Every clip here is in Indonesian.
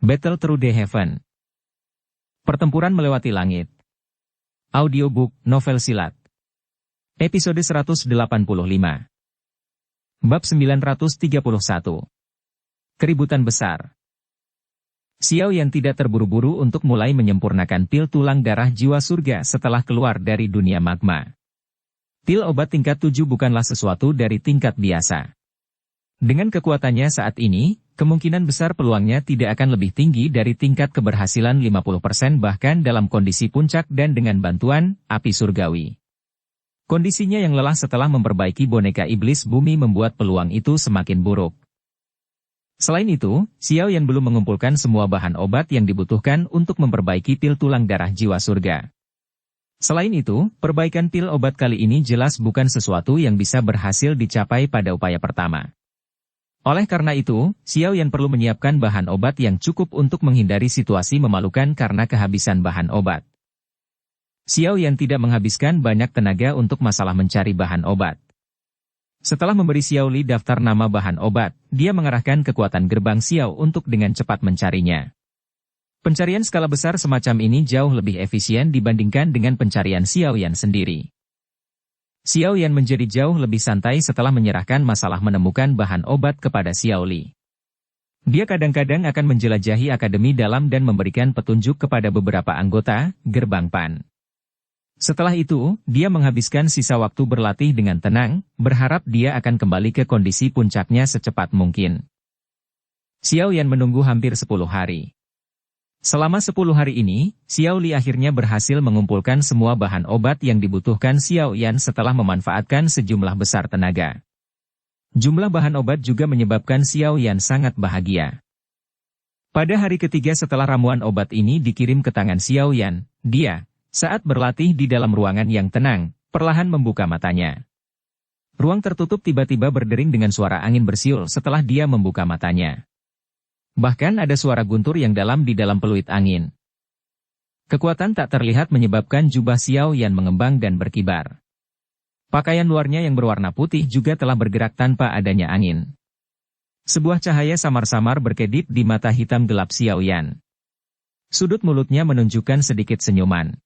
Battle Through the Heaven. Pertempuran melewati langit. Audiobook, novel silat. Episode 185. Bab 931. Keributan besar. Xiao Yan tidak terburu-buru untuk mulai menyempurnakan pil tulang darah jiwa surga setelah keluar dari dunia magma. Pil obat tingkat 7 bukanlah sesuatu dari tingkat biasa. Dengan kekuatannya saat ini, kemungkinan besar peluangnya tidak akan lebih tinggi dari tingkat keberhasilan 50% bahkan dalam kondisi puncak dan dengan bantuan api surgawi. Kondisinya yang lelah setelah memperbaiki boneka iblis bumi membuat peluang itu semakin buruk. Selain itu, Xiao Yan belum mengumpulkan semua bahan obat yang dibutuhkan untuk memperbaiki pil tulang darah jiwa surga. Selain itu, perbaikan pil obat kali ini jelas bukan sesuatu yang bisa berhasil dicapai pada upaya pertama. Oleh karena itu, Xiao Yan perlu menyiapkan bahan obat yang cukup untuk menghindari situasi memalukan karena kehabisan bahan obat. Xiao Yan tidak menghabiskan banyak tenaga untuk masalah mencari bahan obat. Setelah memberi Xiao Li daftar nama bahan obat, dia mengarahkan kekuatan gerbang Xiao untuk dengan cepat mencarinya. Pencarian skala besar semacam ini jauh lebih efisien dibandingkan dengan pencarian Xiao Yan sendiri. Xiao Yan menjadi jauh lebih santai setelah menyerahkan masalah menemukan bahan obat kepada Xiao Li. Dia kadang-kadang akan menjelajahi akademi dalam dan memberikan petunjuk kepada beberapa anggota gerbang PAN. Setelah itu, dia menghabiskan sisa waktu berlatih dengan tenang, berharap dia akan kembali ke kondisi puncaknya secepat mungkin. Xiao Yan menunggu hampir 10 hari. Selama 10 hari ini, Xiao Li akhirnya berhasil mengumpulkan semua bahan obat yang dibutuhkan Xiao Yan setelah memanfaatkan sejumlah besar tenaga. Jumlah bahan obat juga menyebabkan Xiao Yan sangat bahagia. Pada hari ketiga setelah ramuan obat ini dikirim ke tangan Xiao Yan, dia, saat berlatih di dalam ruangan yang tenang, perlahan membuka matanya. Ruang tertutup tiba-tiba berdering dengan suara angin bersiul setelah dia membuka matanya. Bahkan ada suara guntur yang dalam di dalam peluit angin. Kekuatan tak terlihat menyebabkan jubah Xiao Yan mengembang dan berkibar. Pakaian luarnya yang berwarna putih juga telah bergerak tanpa adanya angin. Sebuah cahaya samar-samar berkedip di mata hitam gelap Xiao Yan. Sudut mulutnya menunjukkan sedikit senyuman.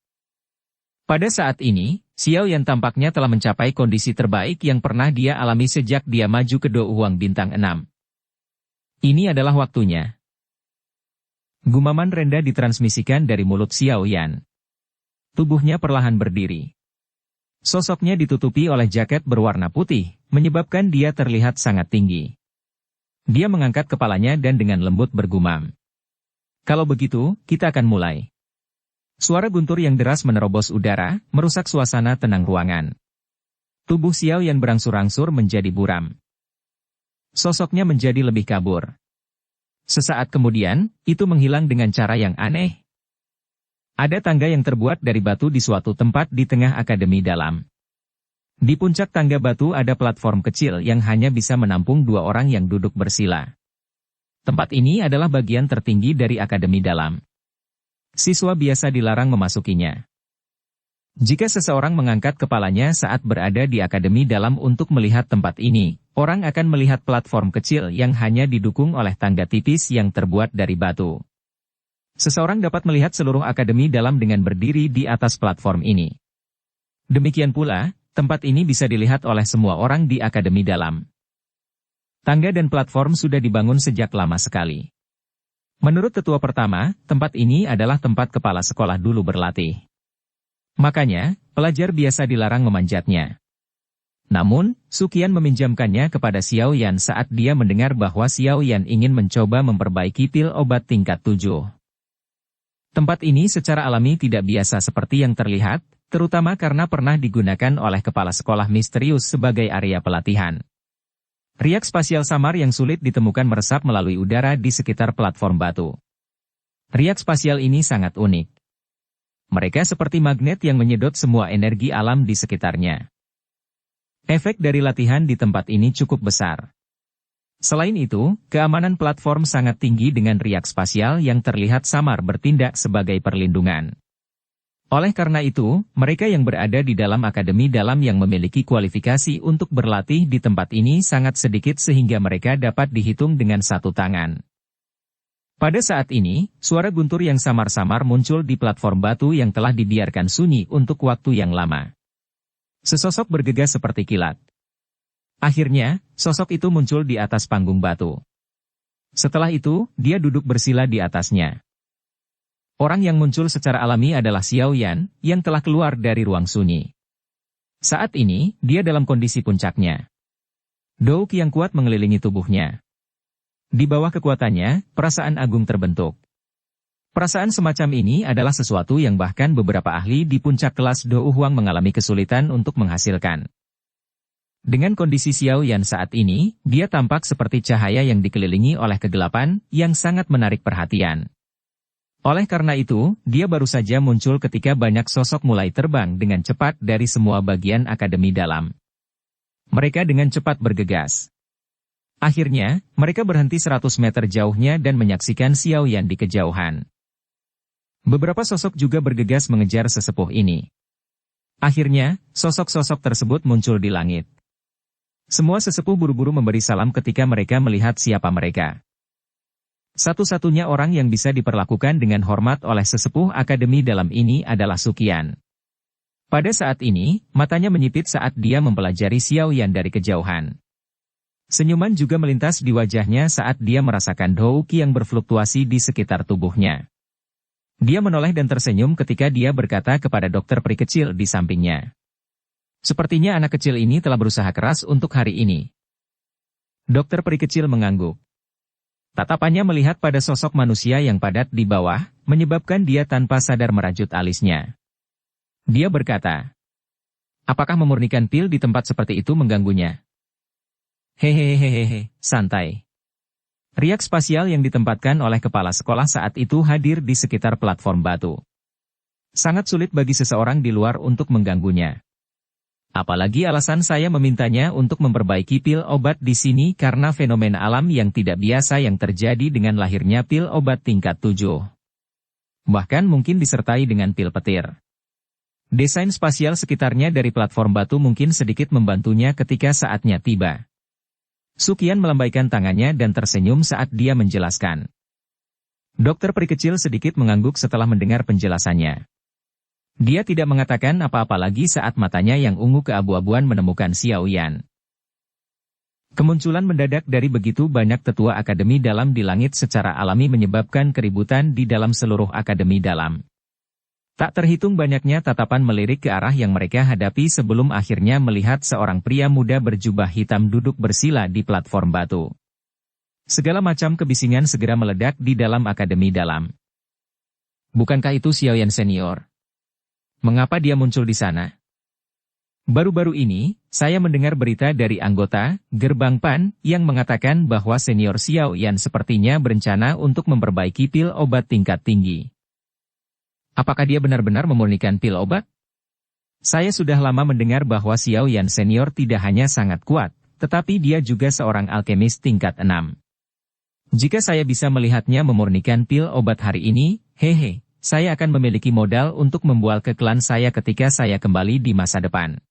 Pada saat ini, Xiao Yan tampaknya telah mencapai kondisi terbaik yang pernah dia alami sejak dia maju ke Do Huang Bintang 6. Ini adalah waktunya. Gumaman rendah ditransmisikan dari mulut Xiao Yan. Tubuhnya perlahan berdiri. Sosoknya ditutupi oleh jaket berwarna putih, menyebabkan dia terlihat sangat tinggi. Dia mengangkat kepalanya dan dengan lembut bergumam. Kalau begitu, kita akan mulai. Suara guntur yang deras menerobos udara, merusak suasana tenang ruangan. Tubuh Xiao Yan berangsur-angsur menjadi buram. Sosoknya menjadi lebih kabur. Sesaat kemudian, itu menghilang dengan cara yang aneh. Ada tangga yang terbuat dari batu di suatu tempat di tengah akademi dalam. Di puncak tangga batu ada platform kecil yang hanya bisa menampung 2 orang yang duduk bersila. Tempat ini adalah bagian tertinggi dari akademi dalam. Siswa biasa dilarang memasukinya. Jika seseorang mengangkat kepalanya saat berada di akademi dalam untuk melihat tempat ini, orang akan melihat platform kecil yang hanya didukung oleh tangga tipis yang terbuat dari batu. Seseorang dapat melihat seluruh akademi dalam dengan berdiri di atas platform ini. Demikian pula, tempat ini bisa dilihat oleh semua orang di akademi dalam. Tangga dan platform sudah dibangun sejak lama sekali. Menurut tetua pertama, tempat ini adalah tempat kepala sekolah dulu berlatih. Makanya, pelajar biasa dilarang memanjatnya. Namun, Suqian meminjamkannya kepada Xiao Yan saat dia mendengar bahwa Xiao Yan ingin mencoba memperbaiki pil obat tingkat 7. Tempat ini secara alami tidak biasa seperti yang terlihat, terutama karena pernah digunakan oleh kepala sekolah misterius sebagai area pelatihan. Riak spasial samar yang sulit ditemukan meresap melalui udara di sekitar platform batu. Riak spasial ini sangat unik. Mereka seperti magnet yang menyedot semua energi alam di sekitarnya. Efek dari latihan di tempat ini cukup besar. Selain itu, keamanan platform sangat tinggi dengan riak spasial yang terlihat samar bertindak sebagai perlindungan. Oleh karena itu, mereka yang berada di dalam akademi dalam yang memiliki kualifikasi untuk berlatih di tempat ini sangat sedikit sehingga mereka dapat dihitung dengan satu tangan. Pada saat ini, suara guntur yang samar-samar muncul di platform batu yang telah dibiarkan sunyi untuk waktu yang lama. Sesosok bergegas seperti kilat. Akhirnya, sosok itu muncul di atas panggung batu. Setelah itu, dia duduk bersila di atasnya. Orang yang muncul secara alami adalah Xiao Yan, yang telah keluar dari ruang sunyi. Saat ini, dia dalam kondisi puncaknya. Douk yang kuat mengelilingi tubuhnya. Di bawah kekuatannya, perasaan agung terbentuk. Perasaan semacam ini adalah sesuatu yang bahkan beberapa ahli di puncak kelas Dou Huang mengalami kesulitan untuk menghasilkan. Dengan kondisi Xiao Yan saat ini, dia tampak seperti cahaya yang dikelilingi oleh kegelapan, yang sangat menarik perhatian. Oleh karena itu, dia baru saja muncul ketika banyak sosok mulai terbang dengan cepat dari semua bagian akademi dalam. Mereka dengan cepat bergegas. Akhirnya, mereka berhenti 100 meter jauhnya dan menyaksikan Xiao Yan di kejauhan. Beberapa sosok juga bergegas mengejar sesepuh ini. Akhirnya, sosok-sosok tersebut muncul di langit. Semua sesepuh buru-buru memberi salam ketika mereka melihat siapa mereka. Satu-satunya orang yang bisa diperlakukan dengan hormat oleh sesepuh akademi dalam ini adalah Suqian. Pada saat ini, matanya menyipit saat dia mempelajari Xiao Yan dari kejauhan. Senyuman juga melintas di wajahnya saat dia merasakan Douqi yang berfluktuasi di sekitar tubuhnya. Dia menoleh dan tersenyum ketika dia berkata kepada dokter peri kecil di sampingnya. Sepertinya anak kecil ini telah berusaha keras untuk hari ini. Dokter peri kecil mengangguk. Tatapannya melihat pada sosok manusia yang padat di bawah, menyebabkan dia tanpa sadar merajut alisnya. Dia berkata, apakah memurnikan pil di tempat seperti itu mengganggunya? Hehehehehe, santai. Riak spasial yang ditempatkan oleh kepala sekolah saat itu hadir di sekitar platform batu. Sangat sulit bagi seseorang di luar untuk mengganggunya. Apalagi alasan saya memintanya untuk memperbaiki pil obat di sini karena fenomena alam yang tidak biasa yang terjadi dengan lahirnya pil obat tingkat 7. Bahkan mungkin disertai dengan pil petir. Desain spasial sekitarnya dari platform batu mungkin sedikit membantunya ketika saatnya tiba. Suqian melambaikan tangannya dan tersenyum saat dia menjelaskan. Dokter peri kecil sedikit mengangguk setelah mendengar penjelasannya. Dia tidak mengatakan apa-apa lagi saat matanya yang ungu keabu-abuan menemukan Xiao Yan. Kemunculan mendadak dari begitu banyak tetua akademi dalam di langit secara alami menyebabkan keributan di dalam seluruh akademi dalam. Tak terhitung banyaknya tatapan melirik ke arah yang mereka hadapi sebelum akhirnya melihat seorang pria muda berjubah hitam duduk bersila di platform batu. Segala macam kebisingan segera meledak di dalam akademi dalam. Bukankah itu Xiao Yan senior? Mengapa dia muncul di sana? Baru-baru ini, saya mendengar berita dari anggota Gerbang Pan yang mengatakan bahwa senior Xiao Yan sepertinya berencana untuk memperbaiki pil obat tingkat tinggi. Apakah dia benar-benar memurnikan pil obat? Saya sudah lama mendengar bahwa Xiao Yan senior tidak hanya sangat kuat, tetapi dia juga seorang alkemis tingkat 6. Jika saya bisa melihatnya memurnikan pil obat hari ini, hehe. Saya akan memiliki modal untuk membual ke klan saya ketika saya kembali di masa depan.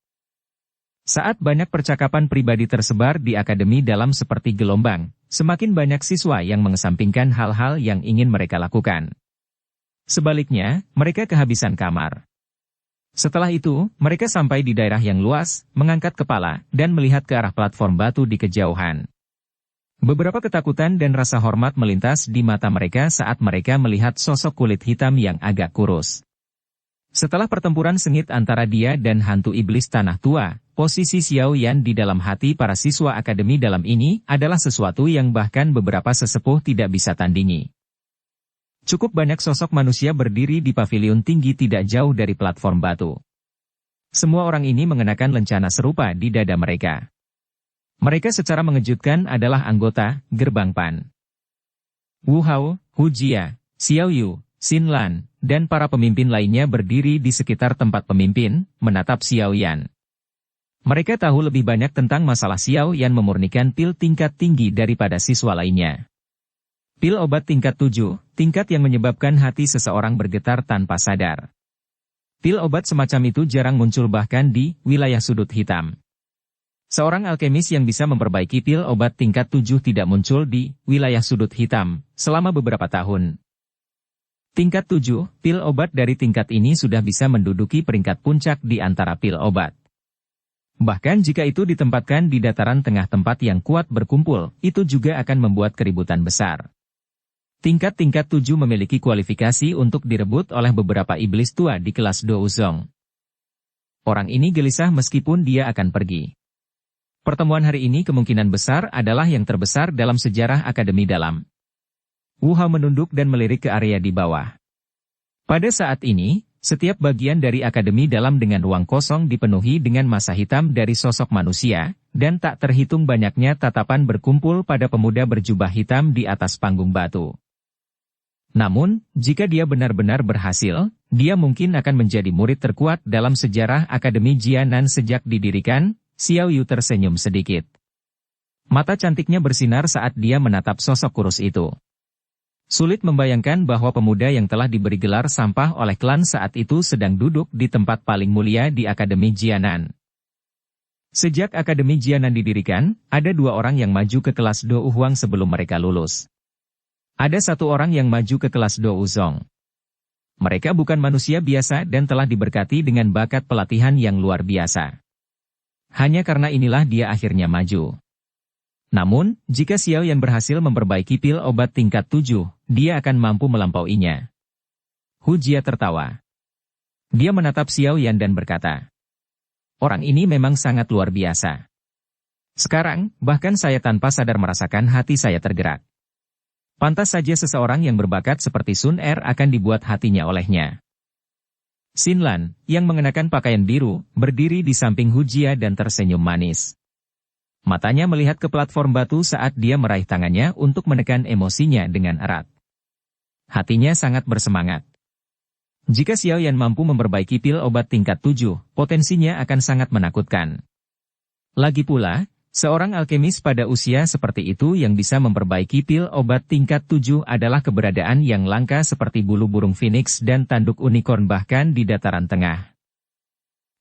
Saat banyak percakapan pribadi tersebar di akademi dalam seperti gelombang, semakin banyak siswa yang mengesampingkan hal-hal yang ingin mereka lakukan. Sebaliknya, mereka kehabisan kamar. Setelah itu, mereka sampai di daerah yang luas, mengangkat kepala, dan melihat ke arah platform batu di kejauhan. Beberapa ketakutan dan rasa hormat melintas di mata mereka saat mereka melihat sosok kulit hitam yang agak kurus. Setelah pertempuran sengit antara dia dan hantu iblis tanah tua, posisi Xiao Yan di dalam hati para siswa akademi dalam ini adalah sesuatu yang bahkan beberapa sesepuh tidak bisa tandingi. Cukup banyak sosok manusia berdiri di pavilion tinggi tidak jauh dari platform batu. Semua orang ini mengenakan lencana serupa di dada mereka. Mereka secara mengejutkan adalah anggota Gerbang Pan. Wu Hao, Hu Jia, Xiao Yu, Xin Lan, dan para pemimpin lainnya berdiri di sekitar tempat pemimpin, menatap Xiao Yan. Mereka tahu lebih banyak tentang masalah Xiao Yan memurnikan pil tingkat tinggi daripada siswa lainnya. Pil obat tingkat 7, tingkat yang menyebabkan hati seseorang bergetar tanpa sadar. Pil obat semacam itu jarang muncul bahkan di wilayah sudut hitam. Seorang alkemis yang bisa memperbaiki pil obat tingkat 7 tidak muncul di wilayah sudut hitam selama beberapa tahun. Tingkat 7, pil obat dari tingkat ini sudah bisa menduduki peringkat puncak di antara pil obat. Bahkan jika itu ditempatkan di dataran tengah tempat yang kuat berkumpul, itu juga akan membuat keributan besar. Tingkat 7 memiliki kualifikasi untuk direbut oleh beberapa iblis tua di kelas Douzong. Orang ini gelisah meskipun dia akan pergi. Pertemuan hari ini kemungkinan besar adalah yang terbesar dalam sejarah Akademi Dalam. Wu Hao menunduk dan melirik ke area di bawah. Pada saat ini, setiap bagian dari Akademi Dalam dengan ruang kosong dipenuhi dengan massa hitam dari sosok manusia, dan tak terhitung banyaknya tatapan berkumpul pada pemuda berjubah hitam di atas panggung batu. Namun, jika dia benar-benar berhasil, dia mungkin akan menjadi murid terkuat dalam sejarah Akademi Jianan sejak didirikan. Xiao Yu tersenyum sedikit. Mata cantiknya bersinar saat dia menatap sosok kurus itu. Sulit membayangkan bahwa pemuda yang telah diberi gelar sampah oleh klan saat itu sedang duduk di tempat paling mulia di Akademi Jianan. Sejak Akademi Jianan didirikan, ada 2 orang yang maju ke kelas Dou Huang sebelum mereka lulus. Ada 1 orang yang maju ke kelas Douzong. Mereka bukan manusia biasa dan telah diberkati dengan bakat pelatihan yang luar biasa. Hanya karena inilah dia akhirnya maju. Namun, jika Xiao Yan berhasil memperbaiki pil obat tingkat 7, dia akan mampu melampauinya. Hu Jia tertawa. Dia menatap Xiao Yan dan berkata, orang ini memang sangat luar biasa. Sekarang, bahkan saya tanpa sadar merasakan hati saya tergerak. Pantas saja seseorang yang berbakat seperti Sun Er akan dibuat hatinya olehnya. Xin Lan, yang mengenakan pakaian biru, berdiri di samping Hu Jia dan tersenyum manis. Matanya melihat ke platform batu saat dia meraih tangannya untuk menekan emosinya dengan erat. Hatinya sangat bersemangat. Jika Xiao Yan mampu memperbaiki pil obat tingkat 7, potensinya akan sangat menakutkan. Lagi pula, seorang alkemis pada usia seperti itu yang bisa memperbaiki pil obat tingkat 7 adalah keberadaan yang langka seperti bulu burung phoenix dan tanduk unicorn bahkan di dataran tengah.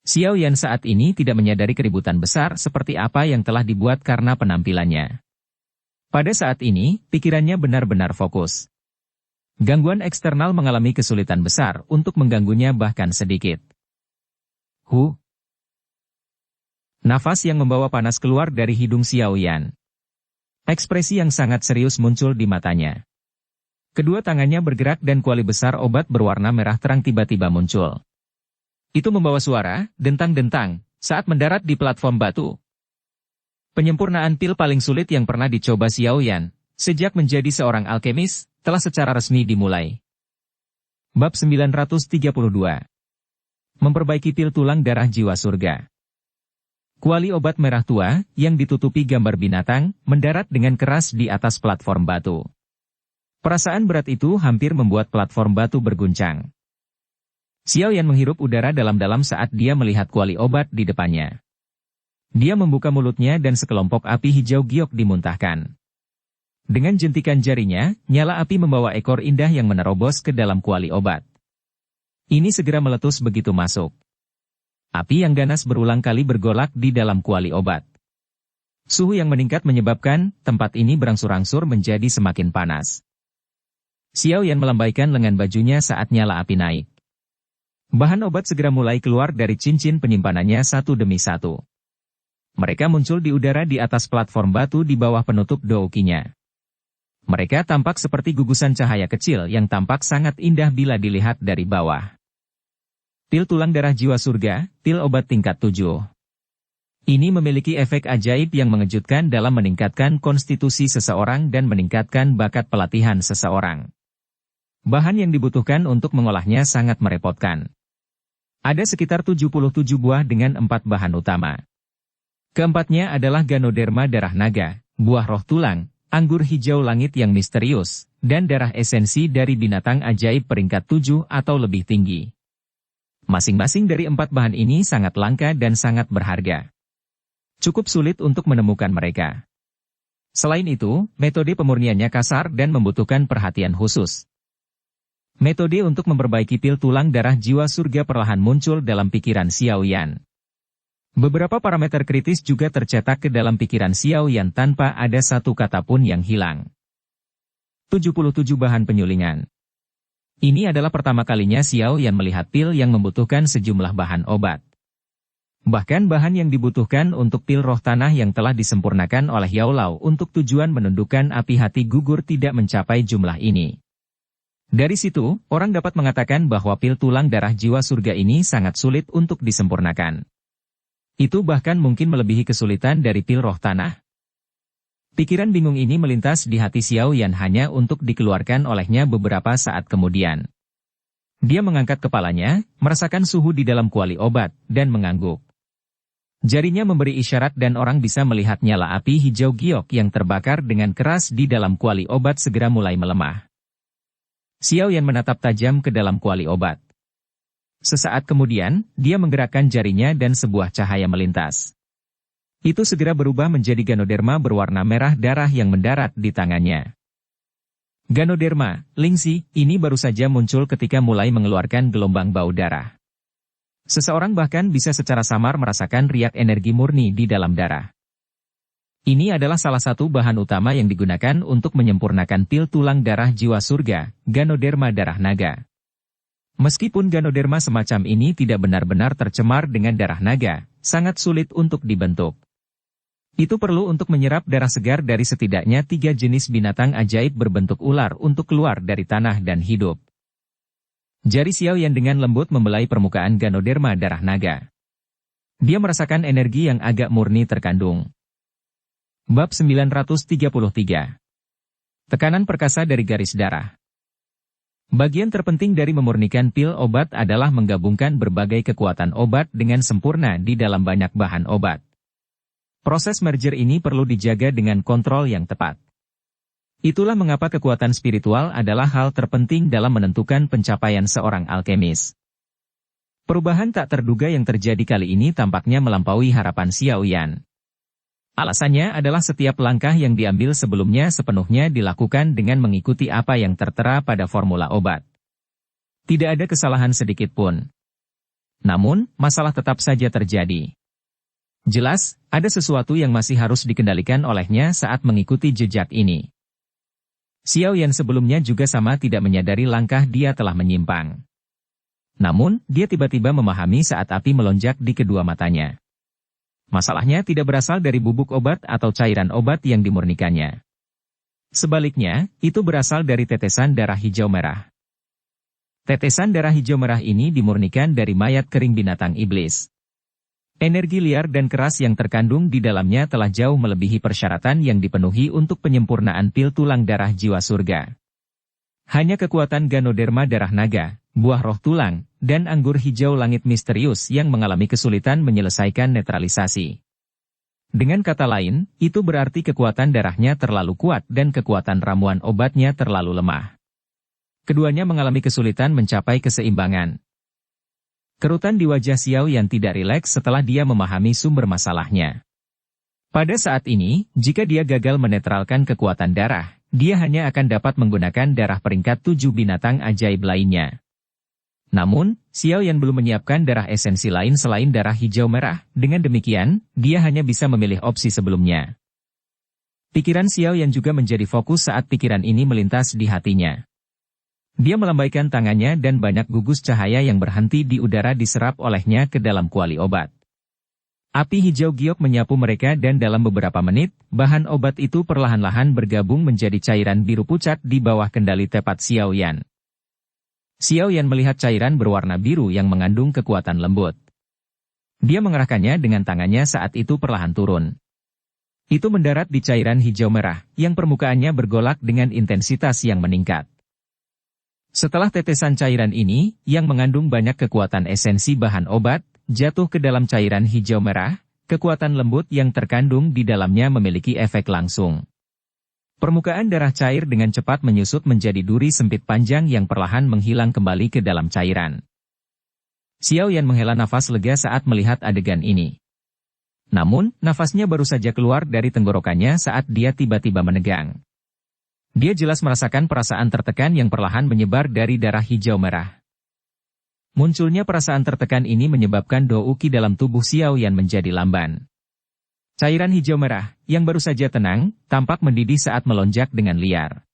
Xiao Yan saat ini tidak menyadari keributan besar seperti apa yang telah dibuat karena penampilannya. Pada saat ini, pikirannya benar-benar fokus. Gangguan eksternal mengalami kesulitan besar untuk mengganggunya bahkan sedikit. Nafas yang membawa panas keluar dari hidung Xiao Yan. Ekspresi yang sangat serius muncul di matanya. Kedua tangannya bergerak dan kuali besar obat berwarna merah terang tiba-tiba muncul. Itu membawa suara, dentang-dentang, saat mendarat di platform batu. Penyempurnaan pil paling sulit yang pernah dicoba Xiao Yan, sejak menjadi seorang alkemis, telah secara resmi dimulai. Bab 932. Memperbaiki pil tulang darah jiwa surga. Kuali obat merah tua, yang ditutupi gambar binatang, mendarat dengan keras di atas platform batu. Perasaan berat itu hampir membuat platform batu berguncang. Xiao Yan menghirup udara dalam-dalam saat dia melihat kuali obat di depannya. Dia membuka mulutnya dan sekelompok api hijau giok dimuntahkan. Dengan jentikan jarinya, nyala api membawa ekor indah yang menerobos ke dalam kuali obat. Ini segera meletus begitu masuk. Api yang ganas berulang kali bergolak di dalam kuali obat. Suhu yang meningkat menyebabkan tempat ini berangsur-angsur menjadi semakin panas. Xiao Yan melambaikan lengan bajunya saat nyala api naik. Bahan obat segera mulai keluar dari cincin penyimpanannya satu demi satu. Mereka muncul di udara di atas platform batu di bawah penutup doukinya. Mereka tampak seperti gugusan cahaya kecil yang tampak sangat indah bila dilihat dari bawah. Pil tulang darah jiwa surga, pil obat tingkat 7. Ini memiliki efek ajaib yang mengejutkan dalam meningkatkan konstitusi seseorang dan meningkatkan bakat pelatihan seseorang. Bahan yang dibutuhkan untuk mengolahnya sangat merepotkan. Ada sekitar 77 buah dengan 4 bahan utama. Keempatnya adalah Ganoderma darah naga, buah roh tulang, anggur hijau langit yang misterius, dan darah esensi dari binatang ajaib peringkat 7 atau lebih tinggi. Masing-masing dari 4 bahan ini sangat langka dan sangat berharga. Cukup sulit untuk menemukan mereka. Selain itu, metode pemurniannya kasar dan membutuhkan perhatian khusus. Metode untuk memperbaiki pil tulang darah jiwa surga perlahan muncul dalam pikiran Xiao Yan. Beberapa parameter kritis juga tercetak ke dalam pikiran Xiao Yan tanpa ada satu kata pun yang hilang. 77 bahan penyulingan. Ini adalah pertama kalinya Xiao Yan melihat pil yang membutuhkan sejumlah bahan obat. Bahkan bahan yang dibutuhkan untuk pil roh tanah yang telah disempurnakan oleh Yao Lao untuk tujuan menundukkan api hati gugur tidak mencapai jumlah ini. Dari situ, orang dapat mengatakan bahwa pil tulang darah jiwa surga ini sangat sulit untuk disempurnakan. Itu bahkan mungkin melebihi kesulitan dari pil roh tanah. Pikiran bingung ini melintas di hati Xiao Yan hanya untuk dikeluarkan olehnya beberapa saat kemudian. Dia mengangkat kepalanya, merasakan suhu di dalam kuali obat, dan mengangguk. Jarinya memberi isyarat dan orang bisa melihat nyala api hijau giok yang terbakar dengan keras di dalam kuali obat segera mulai melemah. Xiao Yan menatap tajam ke dalam kuali obat. Sesaat kemudian, dia menggerakkan jarinya dan sebuah cahaya melintas. Itu segera berubah menjadi Ganoderma berwarna merah darah yang mendarat di tangannya. Ganoderma, Lingxi, ini baru saja muncul ketika mulai mengeluarkan gelombang bau darah. Seseorang bahkan bisa secara samar merasakan riak energi murni di dalam darah. Ini adalah salah satu bahan utama yang digunakan untuk menyempurnakan pil tulang darah jiwa surga, Ganoderma darah naga. Meskipun Ganoderma semacam ini tidak benar-benar tercemar dengan darah naga, sangat sulit untuk dibentuk. Itu perlu untuk menyerap darah segar dari setidaknya 3 jenis binatang ajaib berbentuk ular untuk keluar dari tanah dan hidup. Jari Xiao Yan dengan lembut membelai permukaan Ganoderma darah naga. Dia merasakan energi yang agak murni terkandung. Bab 933. Tekanan perkasa dari garis darah. Bagian terpenting dari memurnikan pil obat adalah menggabungkan berbagai kekuatan obat dengan sempurna di dalam banyak bahan obat. Proses merger ini perlu dijaga dengan kontrol yang tepat. Itulah mengapa kekuatan spiritual adalah hal terpenting dalam menentukan pencapaian seorang alkemis. Perubahan tak terduga yang terjadi kali ini tampaknya melampaui harapan Xiao Yan. Alasannya adalah setiap langkah yang diambil sebelumnya sepenuhnya dilakukan dengan mengikuti apa yang tertera pada formula obat. Tidak ada kesalahan sedikit pun. Namun, masalah tetap saja terjadi. Jelas, ada sesuatu yang masih harus dikendalikan olehnya saat mengikuti jejak ini. Xiao Yan sebelumnya juga sama tidak menyadari langkah dia telah menyimpang. Namun, dia tiba-tiba memahami saat api melonjak di kedua matanya. Masalahnya tidak berasal dari bubuk obat atau cairan obat yang dimurnikannya. Sebaliknya, itu berasal dari tetesan darah hijau merah. Tetesan darah hijau merah ini dimurnikan dari mayat kering binatang iblis. Energi liar dan keras yang terkandung di dalamnya telah jauh melebihi persyaratan yang dipenuhi untuk penyempurnaan pil tulang darah jiwa surga. Hanya kekuatan Ganoderma darah naga, buah roh tulang, dan anggur hijau langit misterius yang mengalami kesulitan menyelesaikan netralisasi. Dengan kata lain, itu berarti kekuatan darahnya terlalu kuat dan kekuatan ramuan obatnya terlalu lemah. Keduanya mengalami kesulitan mencapai keseimbangan. Kerutan di wajah Xiao Yan tidak rileks setelah dia memahami sumber masalahnya. Pada saat ini, jika dia gagal menetralkan kekuatan darah, dia hanya akan dapat menggunakan darah peringkat 7 binatang ajaib lainnya. Namun, Xiao Yan belum menyiapkan darah esensi lain selain darah hijau merah, dengan demikian, dia hanya bisa memilih opsi sebelumnya. Pikiran Xiao Yan juga menjadi fokus saat pikiran ini melintas di hatinya. Dia melambaikan tangannya dan banyak gugus cahaya yang berhenti di udara diserap olehnya ke dalam kuali obat. Api hijau giok menyapu mereka dan dalam beberapa menit, bahan obat itu perlahan-lahan bergabung menjadi cairan biru pucat di bawah kendali tepat Xiao Yan. Xiao Yan melihat cairan berwarna biru yang mengandung kekuatan lembut. Dia mengerahkannya dengan tangannya saat itu perlahan turun. Itu mendarat di cairan hijau merah, yang permukaannya bergolak dengan intensitas yang meningkat. Setelah tetesan cairan ini, yang mengandung banyak kekuatan esensi bahan obat, jatuh ke dalam cairan hijau merah, kekuatan lembut yang terkandung di dalamnya memiliki efek langsung. Permukaan darah cair dengan cepat menyusut menjadi duri sempit panjang yang perlahan menghilang kembali ke dalam cairan. Xiao Yan menghela nafas lega saat melihat adegan ini. Namun, nafasnya baru saja keluar dari tenggorokannya saat dia tiba-tiba menegang. Dia jelas merasakan perasaan tertekan yang perlahan menyebar dari darah hijau merah. Munculnya perasaan tertekan ini menyebabkan Douqi dalam tubuh Xiao Yan menjadi lamban. Cairan hijau merah, yang baru saja tenang, tampak mendidih saat melonjak dengan liar.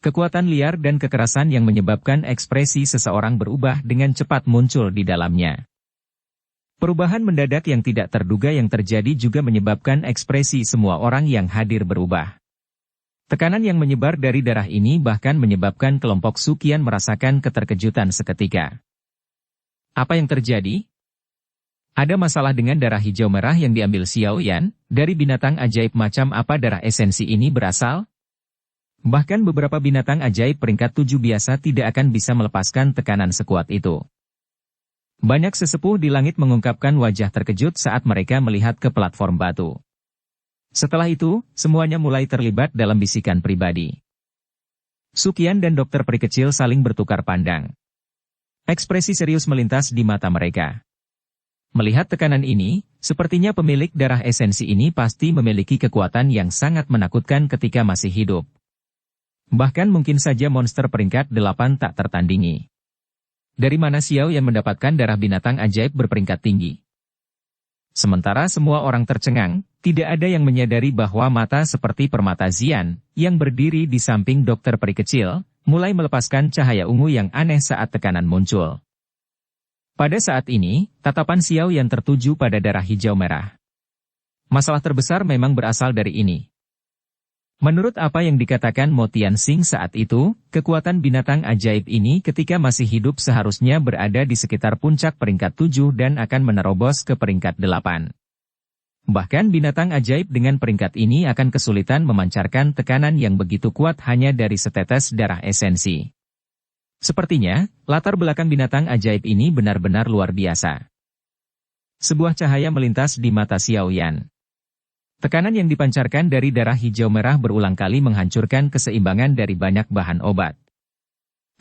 Kekuatan liar dan kekerasan yang menyebabkan ekspresi seseorang berubah dengan cepat muncul di dalamnya. Perubahan mendadak yang tidak terduga yang terjadi juga menyebabkan ekspresi semua orang yang hadir berubah. Tekanan yang menyebar dari darah ini bahkan menyebabkan kelompok Suqian merasakan keterkejutan seketika. Apa yang terjadi? Ada masalah dengan darah hijau merah yang diambil Xiao Yan, dari binatang ajaib macam apa darah esensi ini berasal? Bahkan beberapa binatang ajaib peringkat 7 biasa tidak akan bisa melepaskan tekanan sekuat itu. Banyak sesepuh di langit mengungkapkan wajah terkejut saat mereka melihat ke platform batu. Setelah itu, semuanya mulai terlibat dalam bisikan pribadi. Suqian dan dokter peri kecil saling bertukar pandang. Ekspresi serius melintas di mata mereka. Melihat tekanan ini, sepertinya pemilik darah esensi ini pasti memiliki kekuatan yang sangat menakutkan ketika masih hidup. Bahkan mungkin saja monster peringkat 8 tak tertandingi. Dari mana Xiao yang mendapatkan darah binatang ajaib berperingkat tinggi? Sementara semua orang tercengang, tidak ada yang menyadari bahwa mata seperti permata Xian, yang berdiri di samping dokter peri kecil, mulai melepaskan cahaya ungu yang aneh saat tekanan muncul. Pada saat ini, tatapan Xiao yang tertuju pada darah hijau merah. Masalah terbesar memang berasal dari ini. Menurut apa yang dikatakan Mo Tianxing saat itu, kekuatan binatang ajaib ini ketika masih hidup seharusnya berada di sekitar puncak peringkat 7 dan akan menerobos ke peringkat 8. Bahkan binatang ajaib dengan peringkat ini akan kesulitan memancarkan tekanan yang begitu kuat hanya dari setetes darah esensi. Sepertinya, latar belakang binatang ajaib ini benar-benar luar biasa. Sebuah cahaya melintas di mata Xiao Yan. Tekanan yang dipancarkan dari darah hijau merah berulang kali menghancurkan keseimbangan dari banyak bahan obat.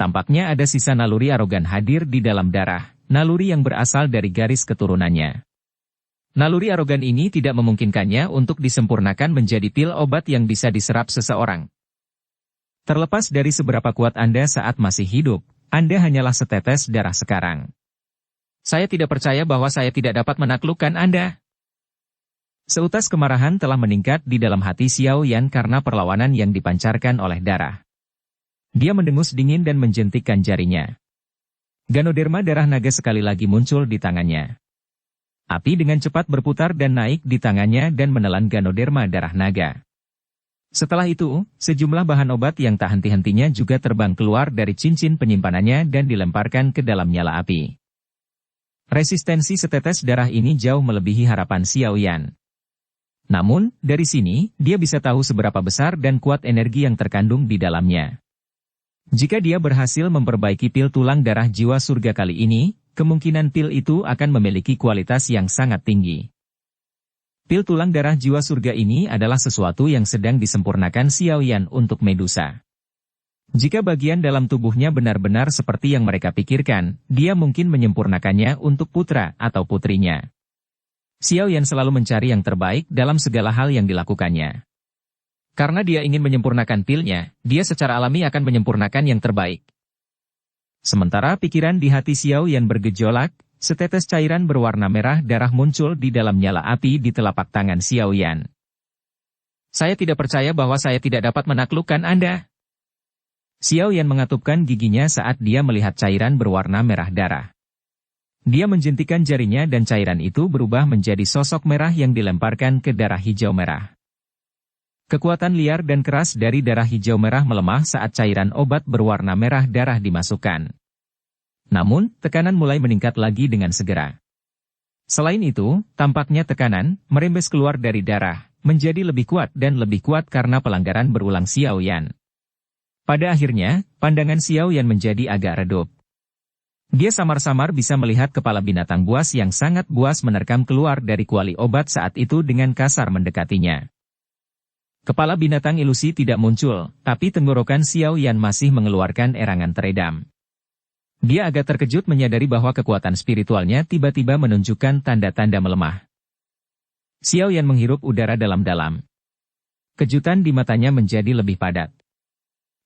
Tampaknya ada sisa naluri arogan hadir di dalam darah, naluri yang berasal dari garis keturunannya. Naluri arogan ini tidak memungkinkannya untuk disempurnakan menjadi pil obat yang bisa diserap seseorang. Terlepas dari seberapa kuat Anda saat masih hidup, Anda hanyalah setetes darah sekarang. Saya tidak percaya bahwa saya tidak dapat menaklukkan Anda. Seutas kemarahan telah meningkat di dalam hati Xiao Yan karena perlawanan yang dipancarkan oleh darah. Dia mendengus dingin dan menjentikkan jarinya. Ganoderma darah naga sekali lagi muncul di tangannya. Api dengan cepat berputar dan naik di tangannya dan menelan Ganoderma darah naga. Setelah itu, sejumlah bahan obat yang tak henti-hentinya juga terbang keluar dari cincin penyimpanannya dan dilemparkan ke dalam nyala api. Resistensi setetes darah ini jauh melebihi harapan Xiao Yan. Namun, dari sini, dia bisa tahu seberapa besar dan kuat energi yang terkandung di dalamnya. Jika dia berhasil memperbaiki pil tulang darah jiwa surga kali ini, kemungkinan pil itu akan memiliki kualitas yang sangat tinggi. Pil tulang darah jiwa surga ini adalah sesuatu yang sedang disempurnakan Xiao Yan untuk Medusa. Jika bagian dalam tubuhnya benar-benar seperti yang mereka pikirkan, dia mungkin menyempurnakannya untuk putra atau putrinya. Xiao Yan selalu mencari yang terbaik dalam segala hal yang dilakukannya. Karena dia ingin menyempurnakan pilnya, dia secara alami akan menyempurnakan yang terbaik. Sementara pikiran di hati Xiao Yan bergejolak, setetes cairan berwarna merah darah muncul di dalam nyala api di telapak tangan Xiao Yan. Saya tidak percaya bahwa saya tidak dapat menaklukkan Anda. Xiao Yan mengatupkan giginya saat dia melihat cairan berwarna merah darah. Dia menjentikan jarinya dan cairan itu berubah menjadi sosok merah yang dilemparkan ke darah hijau merah. Kekuatan liar dan keras dari darah hijau merah melemah saat cairan obat berwarna merah darah dimasukkan. Namun, tekanan mulai meningkat lagi dengan segera. Selain itu, tampaknya tekanan merembes keluar dari darah, menjadi lebih kuat dan lebih kuat karena pelanggaran berulang Xiao Yan. Pada akhirnya, pandangan Xiao Yan menjadi agak redup. Dia samar-samar bisa melihat kepala binatang buas yang sangat buas menerkam keluar dari kuali obat saat itu dengan kasar mendekatinya. Kepala binatang ilusi tidak muncul, tapi tenggorokan Xiao Yan masih mengeluarkan erangan teredam. Dia agak terkejut menyadari bahwa kekuatan spiritualnya tiba-tiba menunjukkan tanda-tanda melemah. Xiao Yan menghirup udara dalam-dalam. Kejutan di matanya menjadi lebih padat.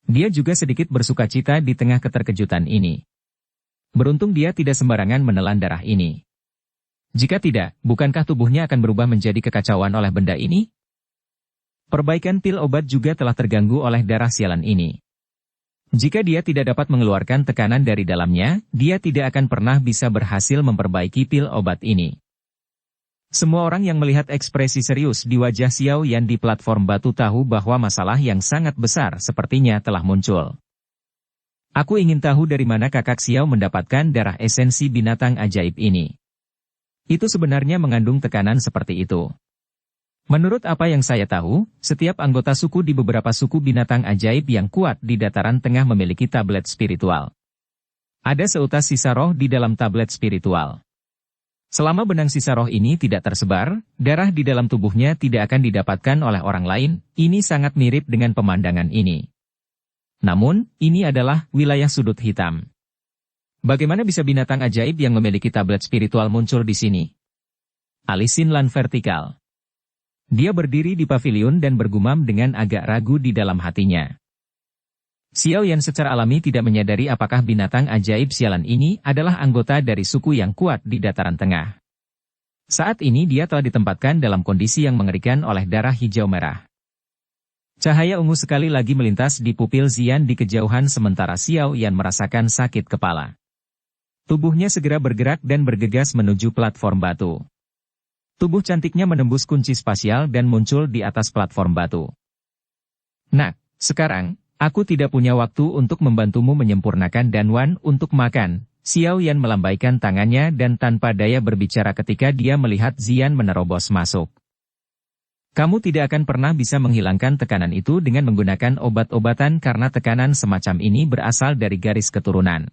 Dia juga sedikit bersukacita di tengah keterkejutan ini. Beruntung dia tidak sembarangan menelan darah ini. Jika tidak, bukankah tubuhnya akan berubah menjadi kekacauan oleh benda ini? Perbaikan pil obat juga telah terganggu oleh darah sialan ini. Jika dia tidak dapat mengeluarkan tekanan dari dalamnya, dia tidak akan pernah bisa berhasil memperbaiki pil obat ini. Semua orang yang melihat ekspresi serius di wajah Xiao Yan di platform batu tahu bahwa masalah yang sangat besar sepertinya telah muncul. Aku ingin tahu dari mana kakak Xiao mendapatkan darah esensi binatang ajaib ini. Itu sebenarnya mengandung tekanan seperti itu. Menurut apa yang saya tahu, setiap anggota suku di beberapa suku binatang ajaib yang kuat di dataran tengah memiliki tablet spiritual. Ada seutas sisa roh di dalam tablet spiritual. Selama benang sisa roh ini tidak tersebar, darah di dalam tubuhnya tidak akan didapatkan oleh orang lain. Ini sangat mirip dengan pemandangan ini. Namun, ini adalah wilayah sudut hitam. Bagaimana bisa binatang ajaib yang memiliki tablet spiritual muncul di sini? Alisin lan vertikal. Dia berdiri di pavilion dan bergumam dengan agak ragu di dalam hatinya. Xiao Yan secara alami tidak menyadari apakah binatang ajaib sialan ini adalah anggota dari suku yang kuat di dataran tengah. Saat ini dia telah ditempatkan dalam kondisi yang mengerikan oleh darah hijau merah. Cahaya ungu sekali lagi melintas di pupil Zian di kejauhan sementara Xiao Yan merasakan sakit kepala. Tubuhnya segera bergerak dan bergegas menuju platform batu. Tubuh cantiknya menembus kunci spasial dan muncul di atas platform batu. Nak, sekarang, aku tidak punya waktu untuk membantumu menyempurnakan Danwan untuk makan. Xiao Yan melambaikan tangannya dan tanpa daya berbicara ketika dia melihat Zian menerobos masuk. Kamu tidak akan pernah bisa menghilangkan tekanan itu dengan menggunakan obat-obatan karena tekanan semacam ini berasal dari garis keturunan.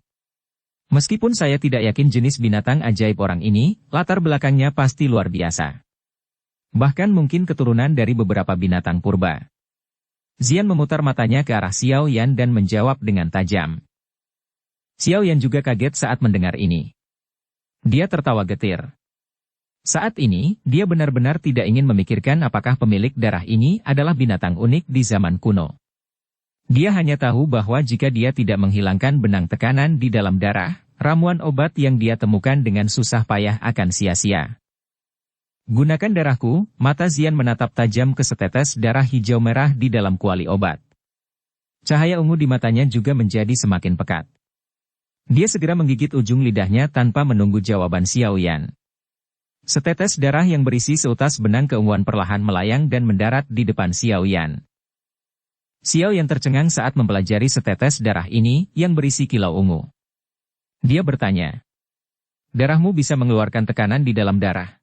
Meskipun saya tidak yakin jenis binatang ajaib orang ini, latar belakangnya pasti luar biasa. Bahkan mungkin keturunan dari beberapa binatang purba. Zian memutar matanya ke arah Xiao Yan dan menjawab dengan tajam. Xiao Yan juga kaget saat mendengar ini. Dia tertawa getir. Saat ini, dia benar-benar tidak ingin memikirkan apakah pemilik darah ini adalah binatang unik di zaman kuno. Dia hanya tahu bahwa jika dia tidak menghilangkan benang tekanan di dalam darah, ramuan obat yang dia temukan dengan susah payah akan sia-sia. Gunakan darahku, mata Zian menatap tajam ke setetes darah hijau merah di dalam kuali obat. Cahaya ungu di matanya juga menjadi semakin pekat. Dia segera menggigit ujung lidahnya tanpa menunggu jawaban Xiao Yan. Setetes darah yang berisi seutas benang keunguan perlahan melayang dan mendarat di depan Xiao Yan. Xiao Yan tercengang saat mempelajari setetes darah ini yang berisi kilau ungu. Dia bertanya, darahmu bisa mengeluarkan tekanan di dalam darah.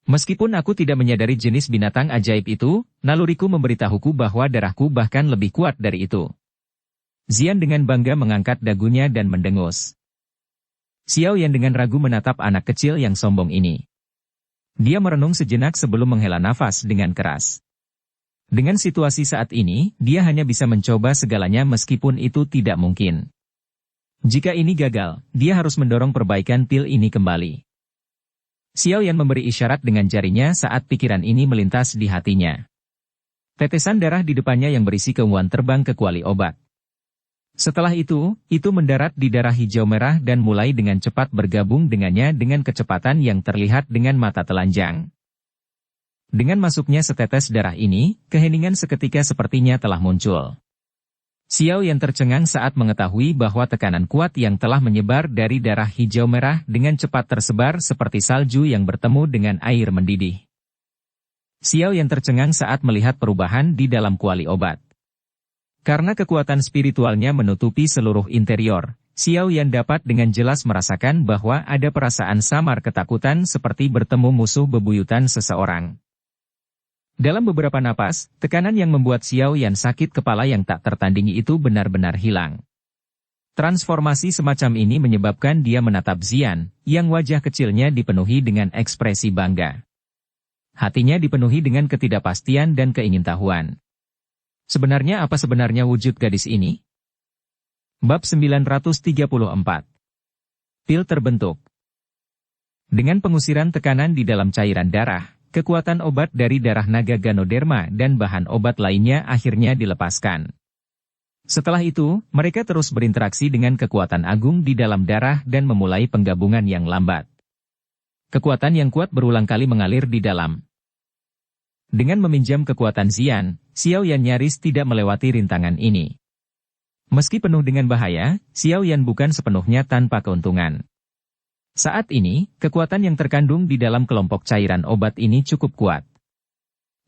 Meskipun aku tidak menyadari jenis binatang ajaib itu, naluriku memberitahuku bahwa darahku bahkan lebih kuat dari itu. Zian dengan bangga mengangkat dagunya dan mendengus. Xiao Yan dengan ragu menatap anak kecil yang sombong ini. Dia merenung sejenak sebelum menghela nafas dengan keras. Dengan situasi saat ini, dia hanya bisa mencoba segalanya meskipun itu tidak mungkin. Jika ini gagal, dia harus mendorong perbaikan pil ini kembali. Xiao Yan memberi isyarat dengan jarinya saat pikiran ini melintas di hatinya. Tetesan darah di depannya yang berisi keunguan terbang ke kuali obat. Setelah itu mendarat di darah hijau merah dan mulai dengan cepat bergabung dengannya dengan kecepatan yang terlihat dengan mata telanjang. Dengan masuknya setetes darah ini, keheningan seketika sepertinya telah muncul. Xiao Yan tercengang saat mengetahui bahwa tekanan kuat yang telah menyebar dari darah hijau merah dengan cepat tersebar seperti salju yang bertemu dengan air mendidih. Xiao Yan tercengang saat melihat perubahan di dalam kuali obat. Karena kekuatan spiritualnya menutupi seluruh interior, Xiao Yan dapat dengan jelas merasakan bahwa ada perasaan samar ketakutan seperti bertemu musuh bebuyutan seseorang. Dalam beberapa napas, tekanan yang membuat Xiao Yan sakit kepala yang tak tertandingi itu benar-benar hilang. Transformasi semacam ini menyebabkan dia menatap Zian, yang wajah kecilnya dipenuhi dengan ekspresi bangga. Hatinya dipenuhi dengan ketidakpastian dan keingintahuan. Sebenarnya apa sebenarnya wujud gadis ini? Bab 934. Pil terbentuk. Dengan pengusiran tekanan di dalam cairan darah, kekuatan obat dari darah naga Ganoderma dan bahan obat lainnya akhirnya dilepaskan. Setelah itu, mereka terus berinteraksi dengan kekuatan agung di dalam darah dan memulai penggabungan yang lambat. Kekuatan yang kuat berulang kali mengalir di dalam. Dengan meminjam kekuatan Xian, Xiao Yan nyaris tidak melewati rintangan ini. Meski penuh dengan bahaya, Xiao Yan bukan sepenuhnya tanpa keuntungan. Saat ini, kekuatan yang terkandung di dalam kelompok cairan obat ini cukup kuat.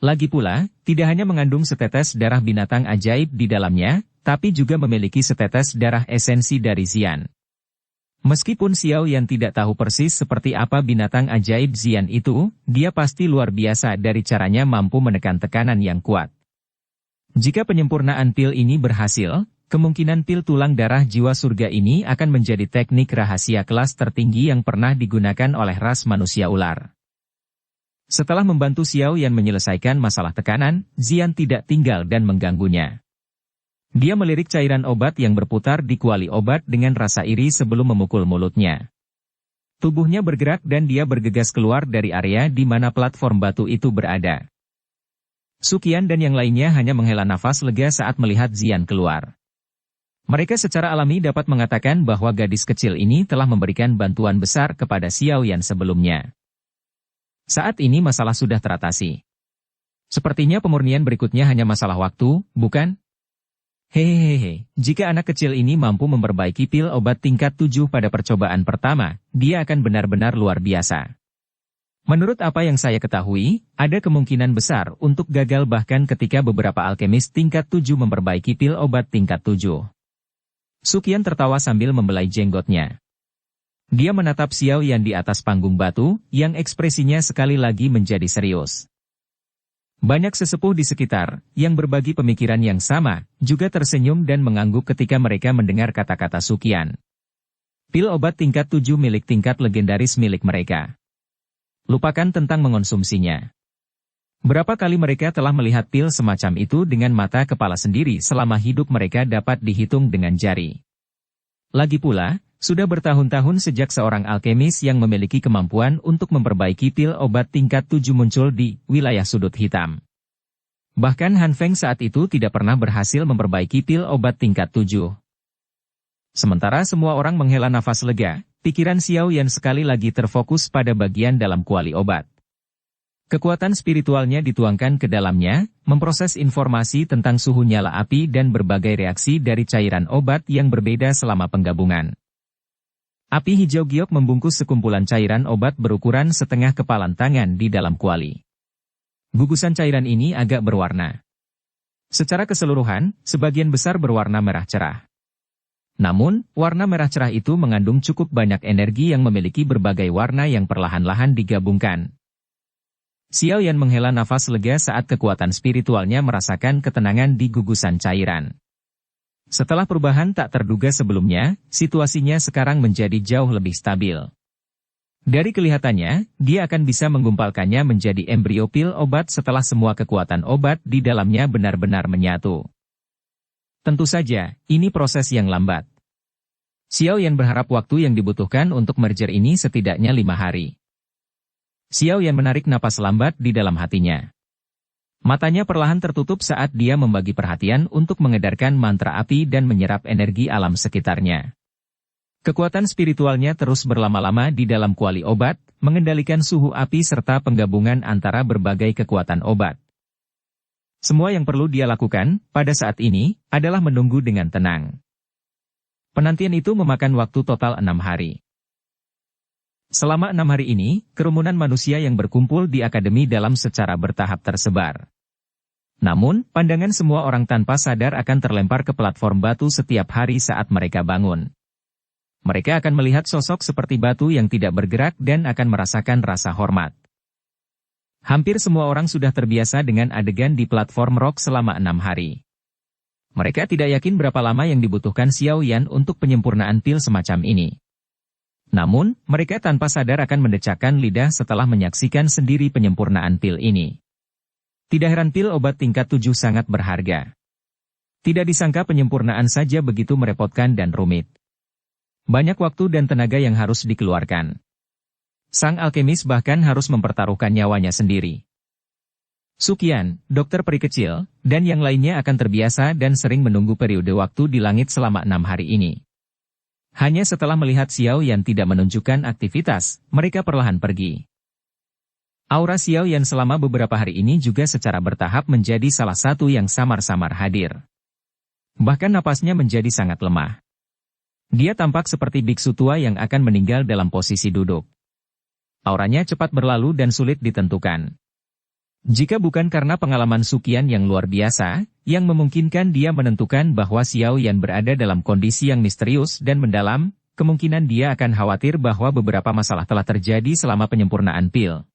Lagi pula, tidak hanya mengandung setetes darah binatang ajaib di dalamnya, tapi juga memiliki setetes darah esensi dari Xian. Meskipun Xiao Yan tidak tahu persis seperti apa binatang ajaib Xian itu, dia pasti luar biasa dari caranya mampu menekan tekanan yang kuat. Jika penyempurnaan pil ini berhasil, kemungkinan pil tulang darah jiwa surga ini akan menjadi teknik rahasia kelas tertinggi yang pernah digunakan oleh ras manusia ular. Setelah membantu Xiao Yan menyelesaikan masalah tekanan, Xian tidak tinggal dan mengganggunya. Dia melirik cairan obat yang berputar di kuali obat dengan rasa iri sebelum memukul mulutnya. Tubuhnya bergerak dan dia bergegas keluar dari area di mana platform batu itu berada. Suqian dan yang lainnya hanya menghela nafas lega saat melihat Xian keluar. Mereka secara alami dapat mengatakan bahwa gadis kecil ini telah memberikan bantuan besar kepada Xiao Yan sebelumnya. Saat ini masalah sudah teratasi. Sepertinya pemurnian berikutnya hanya masalah waktu, bukan? Hehehe, jika anak kecil ini mampu memperbaiki pil obat tingkat 7 pada percobaan pertama, dia akan benar-benar luar biasa. Menurut apa yang saya ketahui, ada kemungkinan besar untuk gagal bahkan ketika beberapa alkemis tingkat 7 memperbaiki pil obat tingkat 7. Suqian tertawa sambil membelai jenggotnya. Dia menatap Xiao Yan di atas panggung batu, yang ekspresinya sekali lagi menjadi serius. Banyak sesepuh di sekitar, yang berbagi pemikiran yang sama, juga tersenyum dan mengangguk ketika mereka mendengar kata-kata Suqian. Pil obat tingkat 7 milik tingkat legendaris milik mereka. Lupakan tentang mengonsumsinya. Berapa kali mereka telah melihat pil semacam itu dengan mata kepala sendiri selama hidup mereka dapat dihitung dengan jari. Lagi pula, sudah bertahun-tahun sejak seorang alkemis yang memiliki kemampuan untuk memperbaiki pil obat tingkat 7 muncul di wilayah sudut hitam. Bahkan Han Feng saat itu tidak pernah berhasil memperbaiki pil obat tingkat 7. Sementara semua orang menghela nafas lega, pikiran Xiao Yan sekali lagi terfokus pada bagian dalam kuali obat. Kekuatan spiritualnya dituangkan ke dalamnya, memproses informasi tentang suhu nyala api dan berbagai reaksi dari cairan obat yang berbeda selama penggabungan. Api hijau giok membungkus sekumpulan cairan obat berukuran setengah kepalan tangan di dalam kuali. Gugusan cairan ini agak berwarna. Secara keseluruhan, sebagian besar berwarna merah cerah. Namun, warna merah cerah itu mengandung cukup banyak energi yang memiliki berbagai warna yang perlahan-lahan digabungkan. Xiao Yan menghela nafas lega saat kekuatan spiritualnya merasakan ketenangan di gugusan cairan. Setelah perubahan tak terduga sebelumnya, situasinya sekarang menjadi jauh lebih stabil. Dari kelihatannya, dia akan bisa menggumpalkannya menjadi embrio pil obat setelah semua kekuatan obat di dalamnya benar-benar menyatu. Tentu saja, ini proses yang lambat. Xiao Yan berharap waktu yang dibutuhkan untuk merger ini setidaknya 5 hari. Xiao Yan menarik napas lambat di dalam hatinya. Matanya perlahan tertutup saat dia membagi perhatian untuk mengedarkan mantra api dan menyerap energi alam sekitarnya. Kekuatan spiritualnya terus berlama-lama di dalam kuali obat, mengendalikan suhu api serta penggabungan antara berbagai kekuatan obat. Semua yang perlu dia lakukan, pada saat ini, adalah menunggu dengan tenang. Penantian itu memakan waktu total 6 hari. Selama 6 hari ini, kerumunan manusia yang berkumpul di akademi dalam secara bertahap tersebar. Namun, pandangan semua orang tanpa sadar akan terlempar ke platform batu setiap hari saat mereka bangun. Mereka akan melihat sosok seperti batu yang tidak bergerak dan akan merasakan rasa hormat. Hampir semua orang sudah terbiasa dengan adegan di platform rock selama 6 hari. Mereka tidak yakin berapa lama yang dibutuhkan Xiao Yan untuk penyempurnaan pil semacam ini. Namun, mereka tanpa sadar akan mendecakkan lidah setelah menyaksikan sendiri penyempurnaan pil ini. Tidak heran pil obat tingkat 7 sangat berharga. Tidak disangka penyempurnaan saja begitu merepotkan dan rumit. Banyak waktu dan tenaga yang harus dikeluarkan. Sang alkemis bahkan harus mempertaruhkan nyawanya sendiri. Sukian, dokter peri kecil, dan yang lainnya akan terbiasa dan sering menunggu periode waktu di langit selama 6 hari ini. Hanya setelah melihat Xiao Yan tidak menunjukkan aktivitas, mereka perlahan pergi. Aura Xiao Yan selama beberapa hari ini juga secara bertahap menjadi salah satu yang samar-samar hadir. Bahkan napasnya menjadi sangat lemah. Dia tampak seperti biksu tua yang akan meninggal dalam posisi duduk. Auranya cepat berlalu dan sulit ditentukan. Jika bukan karena pengalaman Sukian yang luar biasa, yang memungkinkan dia menentukan bahwa Xiao Yan berada dalam kondisi yang misterius dan mendalam, kemungkinan dia akan khawatir bahwa beberapa masalah telah terjadi selama penyempurnaan pil.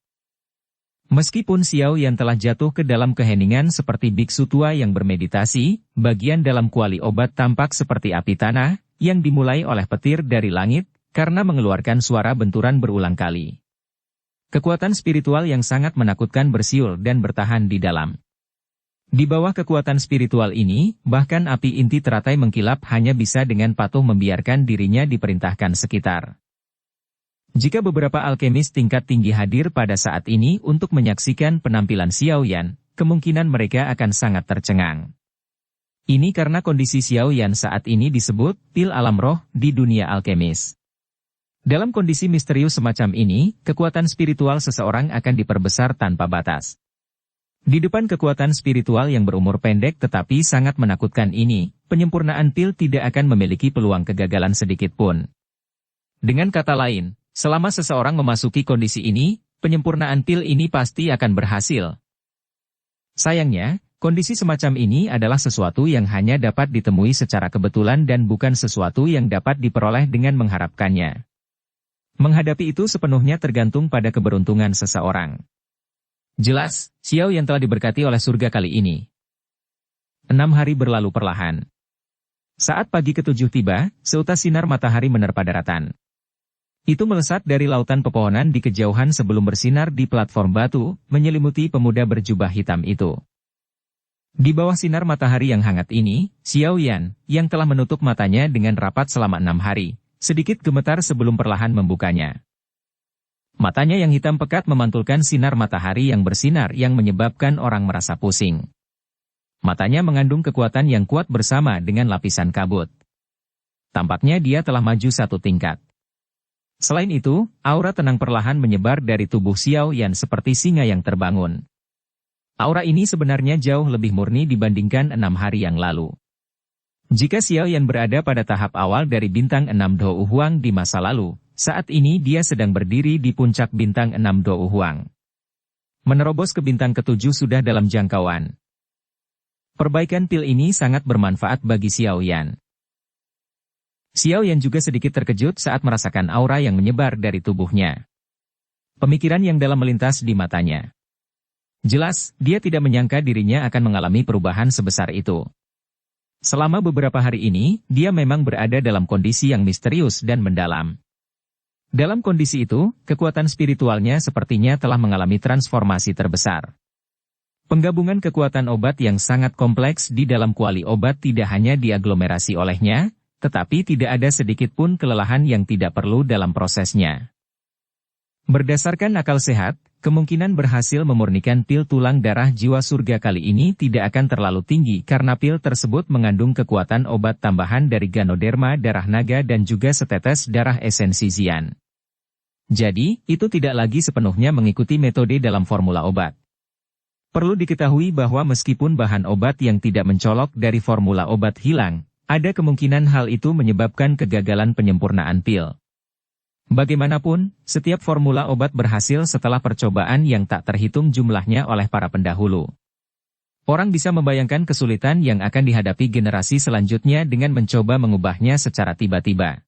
Meskipun Xiao Yan telah jatuh ke dalam keheningan seperti biksu tua yang bermeditasi, bagian dalam kuali obat tampak seperti api tanah, yang dimulai oleh petir dari langit, karena mengeluarkan suara benturan berulang kali. Kekuatan spiritual yang sangat menakutkan bersiul dan bertahan di dalam. Di bawah kekuatan spiritual ini, bahkan api inti teratai mengkilap hanya bisa dengan patuh membiarkan dirinya diperintahkan sekitar. Jika beberapa alkemis tingkat tinggi hadir pada saat ini untuk menyaksikan penampilan Xiao Yan, kemungkinan mereka akan sangat tercengang. Ini karena kondisi Xiao Yan saat ini disebut pil alam roh di dunia alkemis. Dalam kondisi misterius semacam ini, kekuatan spiritual seseorang akan diperbesar tanpa batas. Di depan kekuatan spiritual yang berumur pendek tetapi sangat menakutkan ini, penyempurnaan pil tidak akan memiliki peluang kegagalan sedikit pun. Dengan kata lain, selama seseorang memasuki kondisi ini, penyempurnaan pil ini pasti akan berhasil. Sayangnya, kondisi semacam ini adalah sesuatu yang hanya dapat ditemui secara kebetulan dan bukan sesuatu yang dapat diperoleh dengan mengharapkannya. Menghadapi itu sepenuhnya tergantung pada keberuntungan seseorang. Jelas, Xiao yang telah diberkati oleh surga kali ini. 6 hari berlalu perlahan. Saat pagi ke-7 tiba, seutas sinar matahari menerpa daratan. Itu melesat dari lautan pepohonan di kejauhan sebelum bersinar di platform batu, menyelimuti pemuda berjubah hitam itu. Di bawah sinar matahari yang hangat ini, Xiao Yan, yang telah menutup matanya dengan rapat selama 6 hari, sedikit gemetar sebelum perlahan membukanya. Matanya yang hitam pekat memantulkan sinar matahari yang bersinar yang menyebabkan orang merasa pusing. Matanya mengandung kekuatan yang kuat bersama dengan lapisan kabut. Tampaknya dia telah maju 1 tingkat. Selain itu, aura tenang perlahan menyebar dari tubuh Xiao Yan seperti singa yang terbangun. Aura ini sebenarnya jauh lebih murni dibandingkan 6 hari yang lalu. Jika Xiao Yan berada pada tahap awal dari bintang 6 Dou Huang di masa lalu, saat ini dia sedang berdiri di puncak bintang 6 Dou Huang. Menerobos ke bintang ke-7 sudah dalam jangkauan. Perbaikan pil ini sangat bermanfaat bagi Xiao Yan. Xiao Yan juga sedikit terkejut saat merasakan aura yang menyebar dari tubuhnya. Pemikiran yang dalam melintas di matanya. Jelas, dia tidak menyangka dirinya akan mengalami perubahan sebesar itu. Selama beberapa hari ini, dia memang berada dalam kondisi yang misterius dan mendalam. Dalam kondisi itu, kekuatan spiritualnya sepertinya telah mengalami transformasi terbesar. Penggabungan kekuatan obat yang sangat kompleks di dalam kuali obat tidak hanya diaglomerasi olehnya, tetapi tidak ada sedikit pun kelelahan yang tidak perlu dalam prosesnya. Berdasarkan akal sehat, kemungkinan berhasil memurnikan pil tulang darah jiwa surga kali ini tidak akan terlalu tinggi karena pil tersebut mengandung kekuatan obat tambahan dari Ganoderma darah naga dan juga setetes darah esensi Xian. Jadi, itu tidak lagi sepenuhnya mengikuti metode dalam formula obat. Perlu diketahui bahwa meskipun bahan obat yang tidak mencolok dari formula obat hilang, ada kemungkinan hal itu menyebabkan kegagalan penyempurnaan pil. Bagaimanapun, setiap formula obat berhasil setelah percobaan yang tak terhitung jumlahnya oleh para pendahulu. Orang bisa membayangkan kesulitan yang akan dihadapi generasi selanjutnya dengan mencoba mengubahnya secara tiba-tiba.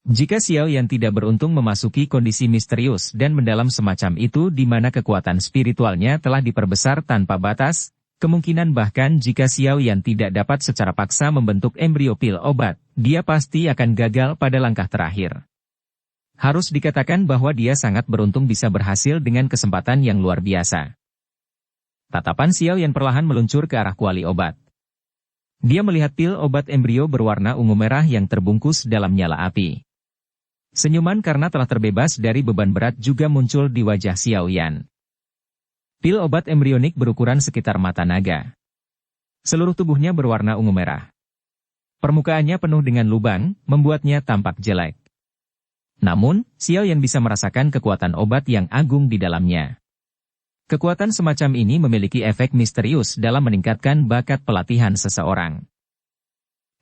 Jika Xiao Yan tidak beruntung memasuki kondisi misterius dan mendalam semacam itu di mana kekuatan spiritualnya telah diperbesar tanpa batas, kemungkinan bahkan jika Xiao Yan tidak dapat secara paksa membentuk embrio pil obat, dia pasti akan gagal pada langkah terakhir. Harus dikatakan bahwa dia sangat beruntung bisa berhasil dengan kesempatan yang luar biasa. Tatapan Xiao Yan perlahan meluncur ke arah kuali obat. Dia melihat pil obat embrio berwarna ungu merah yang terbungkus dalam nyala api. Senyuman karena telah terbebas dari beban berat juga muncul di wajah Xiao Yan. Pil obat embrionik berukuran sekitar mata naga. Seluruh tubuhnya berwarna ungu merah. Permukaannya penuh dengan lubang, membuatnya tampak jelek. Namun, Xiao Yan bisa merasakan kekuatan obat yang agung di dalamnya. Kekuatan semacam ini memiliki efek misterius dalam meningkatkan bakat pelatihan seseorang.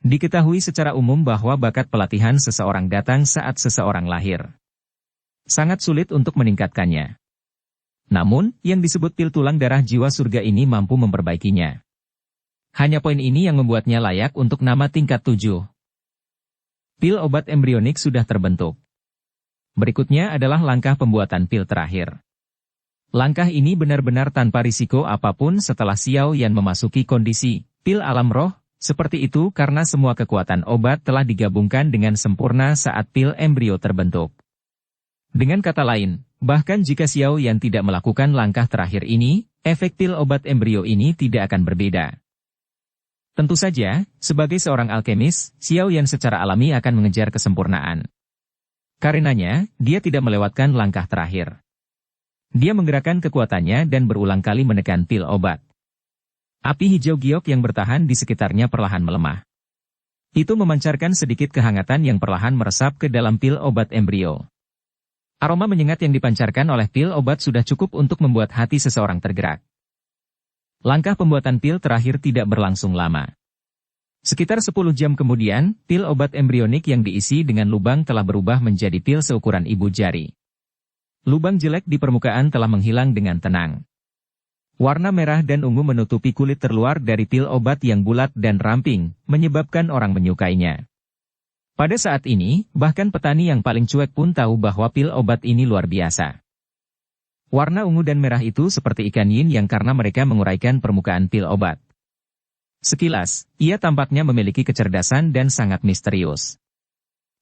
Diketahui secara umum bahwa bakat pelatihan seseorang datang saat seseorang lahir. Sangat sulit untuk meningkatkannya. Namun, yang disebut pil tulang darah jiwa surga ini mampu memperbaikinya. Hanya poin ini yang membuatnya layak untuk nama tingkat 7. Pil obat embrionik sudah terbentuk. Berikutnya adalah langkah pembuatan pil terakhir. Langkah ini benar-benar tanpa risiko apapun setelah Xiao Yan memasuki kondisi pil alam roh, seperti itu karena semua kekuatan obat telah digabungkan dengan sempurna saat pil embrio terbentuk. Dengan kata lain, bahkan jika Xiao Yan tidak melakukan langkah terakhir ini, efek pil obat embrio ini tidak akan berbeda. Tentu saja, sebagai seorang alkemis, Xiao Yan secara alami akan mengejar kesempurnaan. Karenanya, dia tidak melewatkan langkah terakhir. Dia menggerakkan kekuatannya dan berulang kali menekan pil obat. Api hijau giok yang bertahan di sekitarnya perlahan melemah. Itu memancarkan sedikit kehangatan yang perlahan meresap ke dalam pil obat embrio. Aroma menyengat yang dipancarkan oleh pil obat sudah cukup untuk membuat hati seseorang tergerak. Langkah pembuatan pil terakhir tidak berlangsung lama. Sekitar 10 jam kemudian, pil obat embrionik yang diisi dengan lubang telah berubah menjadi pil seukuran ibu jari. Lubang jelek di permukaan telah menghilang dengan tenang. Warna merah dan ungu menutupi kulit terluar dari pil obat yang bulat dan ramping, menyebabkan orang menyukainya. Pada saat ini, bahkan petani yang paling cuek pun tahu bahwa pil obat ini luar biasa. Warna ungu dan merah itu seperti ikan yin yang karena mereka menguraikan permukaan pil obat. Sekilas, ia tampaknya memiliki kecerdasan dan sangat misterius.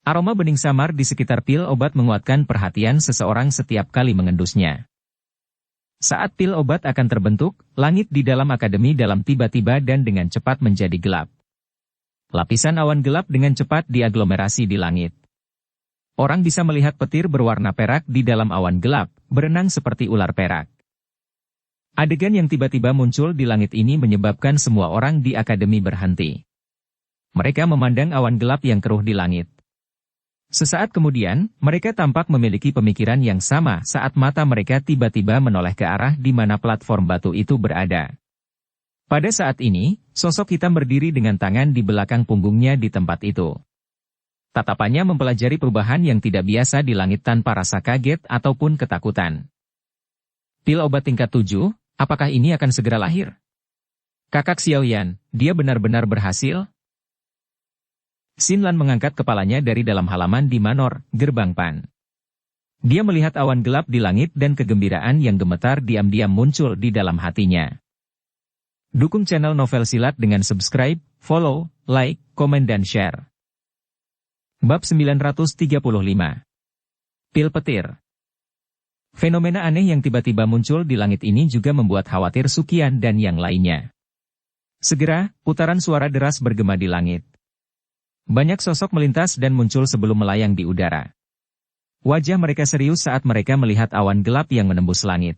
Aroma bening samar di sekitar pil obat menguatkan perhatian seseorang setiap kali mengendusnya. Saat pil obat akan terbentuk, langit di dalam akademi dalam tiba-tiba dan dengan cepat menjadi gelap. Lapisan awan gelap dengan cepat diaglomerasi di langit. Orang bisa melihat petir berwarna perak di dalam awan gelap, berenang seperti ular perak. Adegan yang tiba-tiba muncul di langit ini menyebabkan semua orang di akademi berhenti. Mereka memandang awan gelap yang keruh di langit. Sesaat kemudian, mereka tampak memiliki pemikiran yang sama saat mata mereka tiba-tiba menoleh ke arah di mana platform batu itu berada. Pada saat ini, sosok hitam berdiri dengan tangan di belakang punggungnya di tempat itu. Tatapannya mempelajari perubahan yang tidak biasa di langit tanpa rasa kaget ataupun ketakutan. Pil obat tingkat 7, apakah ini akan segera lahir? Kakak Xiao Yan, dia benar-benar berhasil? Xin Lan mengangkat kepalanya dari dalam halaman di Manor, Gerbang Pan. Dia melihat awan gelap di langit dan kegembiraan yang gemetar diam-diam muncul di dalam hatinya. Dukung channel Novel Silat dengan subscribe, follow, like, komen dan share. Bab 935. Pil petir. Fenomena aneh yang tiba-tiba muncul di langit ini juga membuat khawatir Sukian dan yang lainnya. Segera, putaran suara deras bergema di langit. Banyak sosok melintas dan muncul sebelum melayang di udara. Wajah mereka serius saat mereka melihat awan gelap yang menembus langit.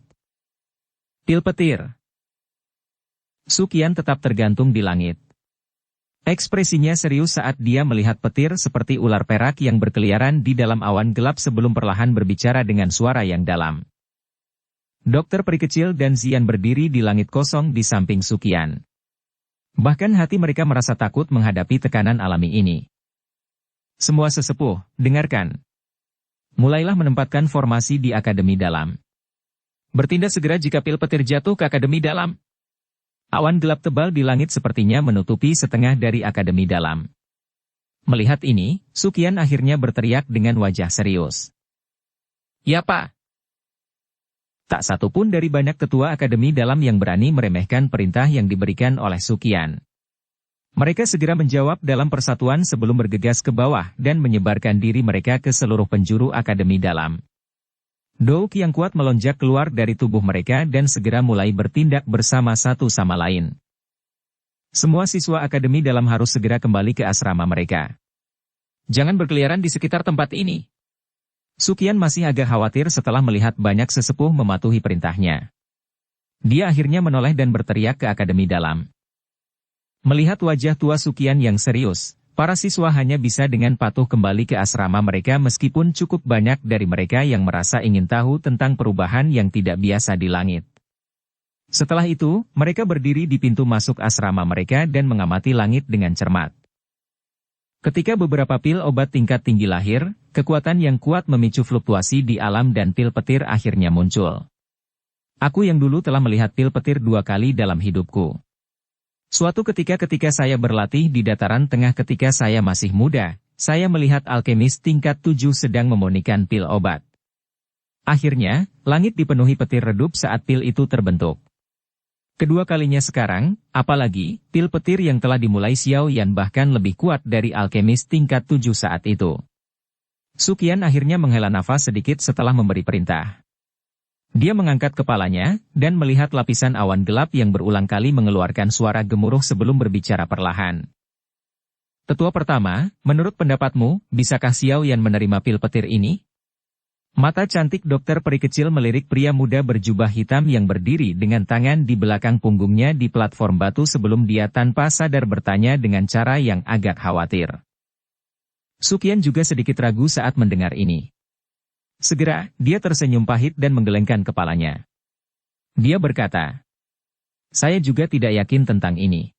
Pil petir. Sukian tetap tergantung di langit. Ekspresinya serius saat dia melihat petir seperti ular perak yang berkeliaran di dalam awan gelap sebelum perlahan berbicara dengan suara yang dalam. Dokter peri kecil dan Zian berdiri di langit kosong di samping Sukian. Bahkan hati mereka merasa takut menghadapi tekanan alami ini. Semua sesepuh, dengarkan. Mulailah menempatkan formasi di akademi dalam. Bertindak segera jika pil petir jatuh ke akademi dalam. Awan gelap tebal di langit sepertinya menutupi setengah dari akademi dalam. Melihat ini, Sukian akhirnya berteriak dengan wajah serius. Ya Pak. Tak satu pun dari banyak ketua akademi dalam yang berani meremehkan perintah yang diberikan oleh Sukian. Mereka segera menjawab dalam persatuan sebelum bergegas ke bawah dan menyebarkan diri mereka ke seluruh penjuru akademi dalam. Douk yang kuat melonjak keluar dari tubuh mereka dan segera mulai bertindak bersama satu sama lain. Semua siswa akademi dalam harus segera kembali ke asrama mereka. Jangan berkeliaran di sekitar tempat ini. Sukian masih agak khawatir setelah melihat banyak sesepuh mematuhi perintahnya. Dia akhirnya menoleh dan berteriak ke akademi dalam. Melihat wajah tua Sukian yang serius, para siswa hanya bisa dengan patuh kembali ke asrama mereka meskipun cukup banyak dari mereka yang merasa ingin tahu tentang perubahan yang tidak biasa di langit. Setelah itu, mereka berdiri di pintu masuk asrama mereka dan mengamati langit dengan cermat. Ketika beberapa pil obat tingkat tinggi lahir, kekuatan yang kuat memicu fluktuasi di alam dan pil petir akhirnya muncul. Aku yang dulu telah melihat pil petir 2 kali dalam hidupku. Suatu ketika saya berlatih di dataran tengah ketika saya masih muda, saya melihat alkemis tingkat 7 sedang memurnikan pil obat. Akhirnya, langit dipenuhi petir redup saat pil itu terbentuk. Kedua kalinya sekarang, apalagi, pil petir yang telah dimulai Xiao Yan bahkan lebih kuat dari alkemis tingkat 7 saat itu. Sukian akhirnya menghela nafas sedikit setelah memberi perintah. Dia mengangkat kepalanya, dan melihat lapisan awan gelap yang berulang kali mengeluarkan suara gemuruh sebelum berbicara perlahan. Tetua pertama, menurut pendapatmu, bisakah Xiao Yan menerima pil petir ini? Mata cantik dokter peri kecil melirik pria muda berjubah hitam yang berdiri dengan tangan di belakang punggungnya di platform batu sebelum dia tanpa sadar bertanya dengan cara yang agak khawatir. Sukian juga sedikit ragu saat mendengar ini. Segera, dia tersenyum pahit dan menggelengkan kepalanya. Dia berkata, "Saya juga tidak yakin tentang ini.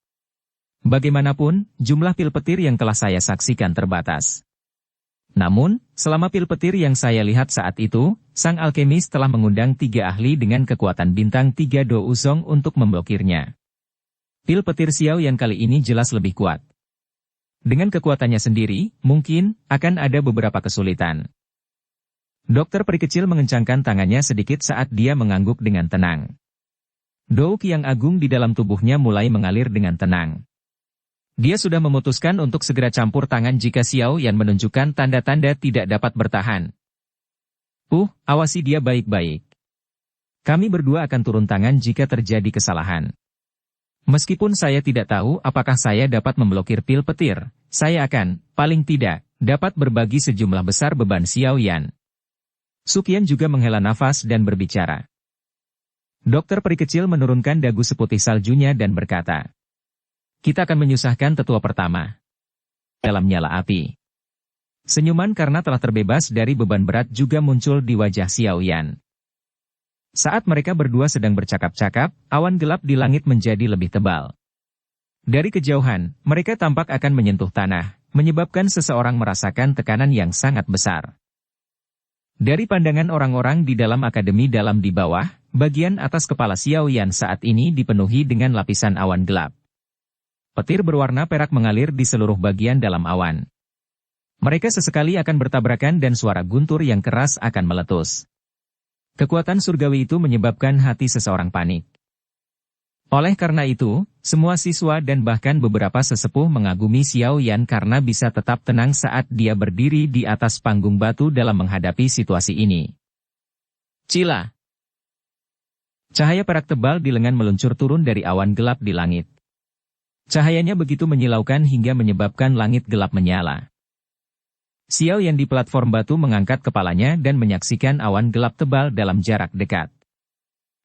Bagaimanapun, jumlah pil petir yang telah saya saksikan terbatas. Namun, selama pil petir yang saya lihat saat itu, sang alkemis telah mengundang 3 ahli dengan kekuatan bintang 3 Do Uzong untuk memblokirnya. Pil petir Xiao Yan kali ini jelas lebih kuat. Dengan kekuatannya sendiri, mungkin akan ada beberapa kesulitan." Dokter peri kecil mengencangkan tangannya sedikit saat dia mengangguk dengan tenang. Douk yang agung di dalam tubuhnya mulai mengalir dengan tenang. Dia sudah memutuskan untuk segera campur tangan jika Xiao Yan menunjukkan tanda-tanda tidak dapat bertahan. Awasi dia baik-baik. Kami berdua akan turun tangan jika terjadi kesalahan. Meskipun saya tidak tahu apakah saya dapat memblokir pil petir, saya akan, paling tidak, dapat berbagi sejumlah besar beban Xiao Yan. Sukian juga menghela nafas dan berbicara. Dokter peri kecil menurunkan dagu seputih saljunya dan berkata, "Kita akan menyusahkan tetua pertama." Dalam nyala api. Senyuman karena telah terbebas dari beban berat juga muncul di wajah Xiao Yan. Saat mereka berdua sedang bercakap-cakap, awan gelap di langit menjadi lebih tebal. Dari kejauhan, mereka tampak akan menyentuh tanah, menyebabkan seseorang merasakan tekanan yang sangat besar. Dari pandangan orang-orang di dalam akademi dalam di bawah, bagian atas kepala Xiao Yan saat ini dipenuhi dengan lapisan awan gelap. Petir berwarna perak mengalir di seluruh bagian dalam awan. Mereka sesekali akan bertabrakan dan suara guntur yang keras akan meletus. Kekuatan surgawi itu menyebabkan hati seseorang panik. Oleh karena itu, semua siswa dan bahkan beberapa sesepuh mengagumi Xiao Yan karena bisa tetap tenang saat dia berdiri di atas panggung batu dalam menghadapi situasi ini. Cila. Cahaya perak tebal di lengan meluncur turun dari awan gelap di langit. Cahayanya begitu menyilaukan hingga menyebabkan langit gelap menyala. Xiao Yan di platform batu mengangkat kepalanya dan menyaksikan awan gelap tebal dalam jarak dekat.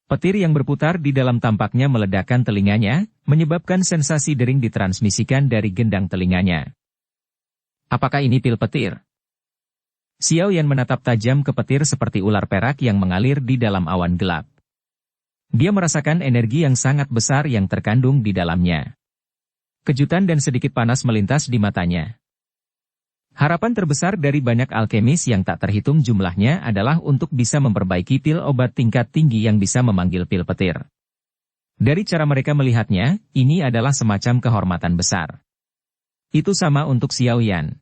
Petir yang berputar di dalam tampaknya meledakkan telinganya, menyebabkan sensasi dering ditransmisikan dari gendang telinganya. Apakah ini pil petir? Xiao Yan menatap tajam ke petir seperti ular perak yang mengalir di dalam awan gelap. Dia merasakan energi yang sangat besar yang terkandung di dalamnya. Kejutan dan sedikit panas melintas di matanya. Harapan terbesar dari banyak alkemis yang tak terhitung jumlahnya adalah untuk bisa memperbaiki pil obat tingkat tinggi yang bisa memanggil pil petir. Dari cara mereka melihatnya, ini adalah semacam kehormatan besar. Itu sama untuk Xiao Yan.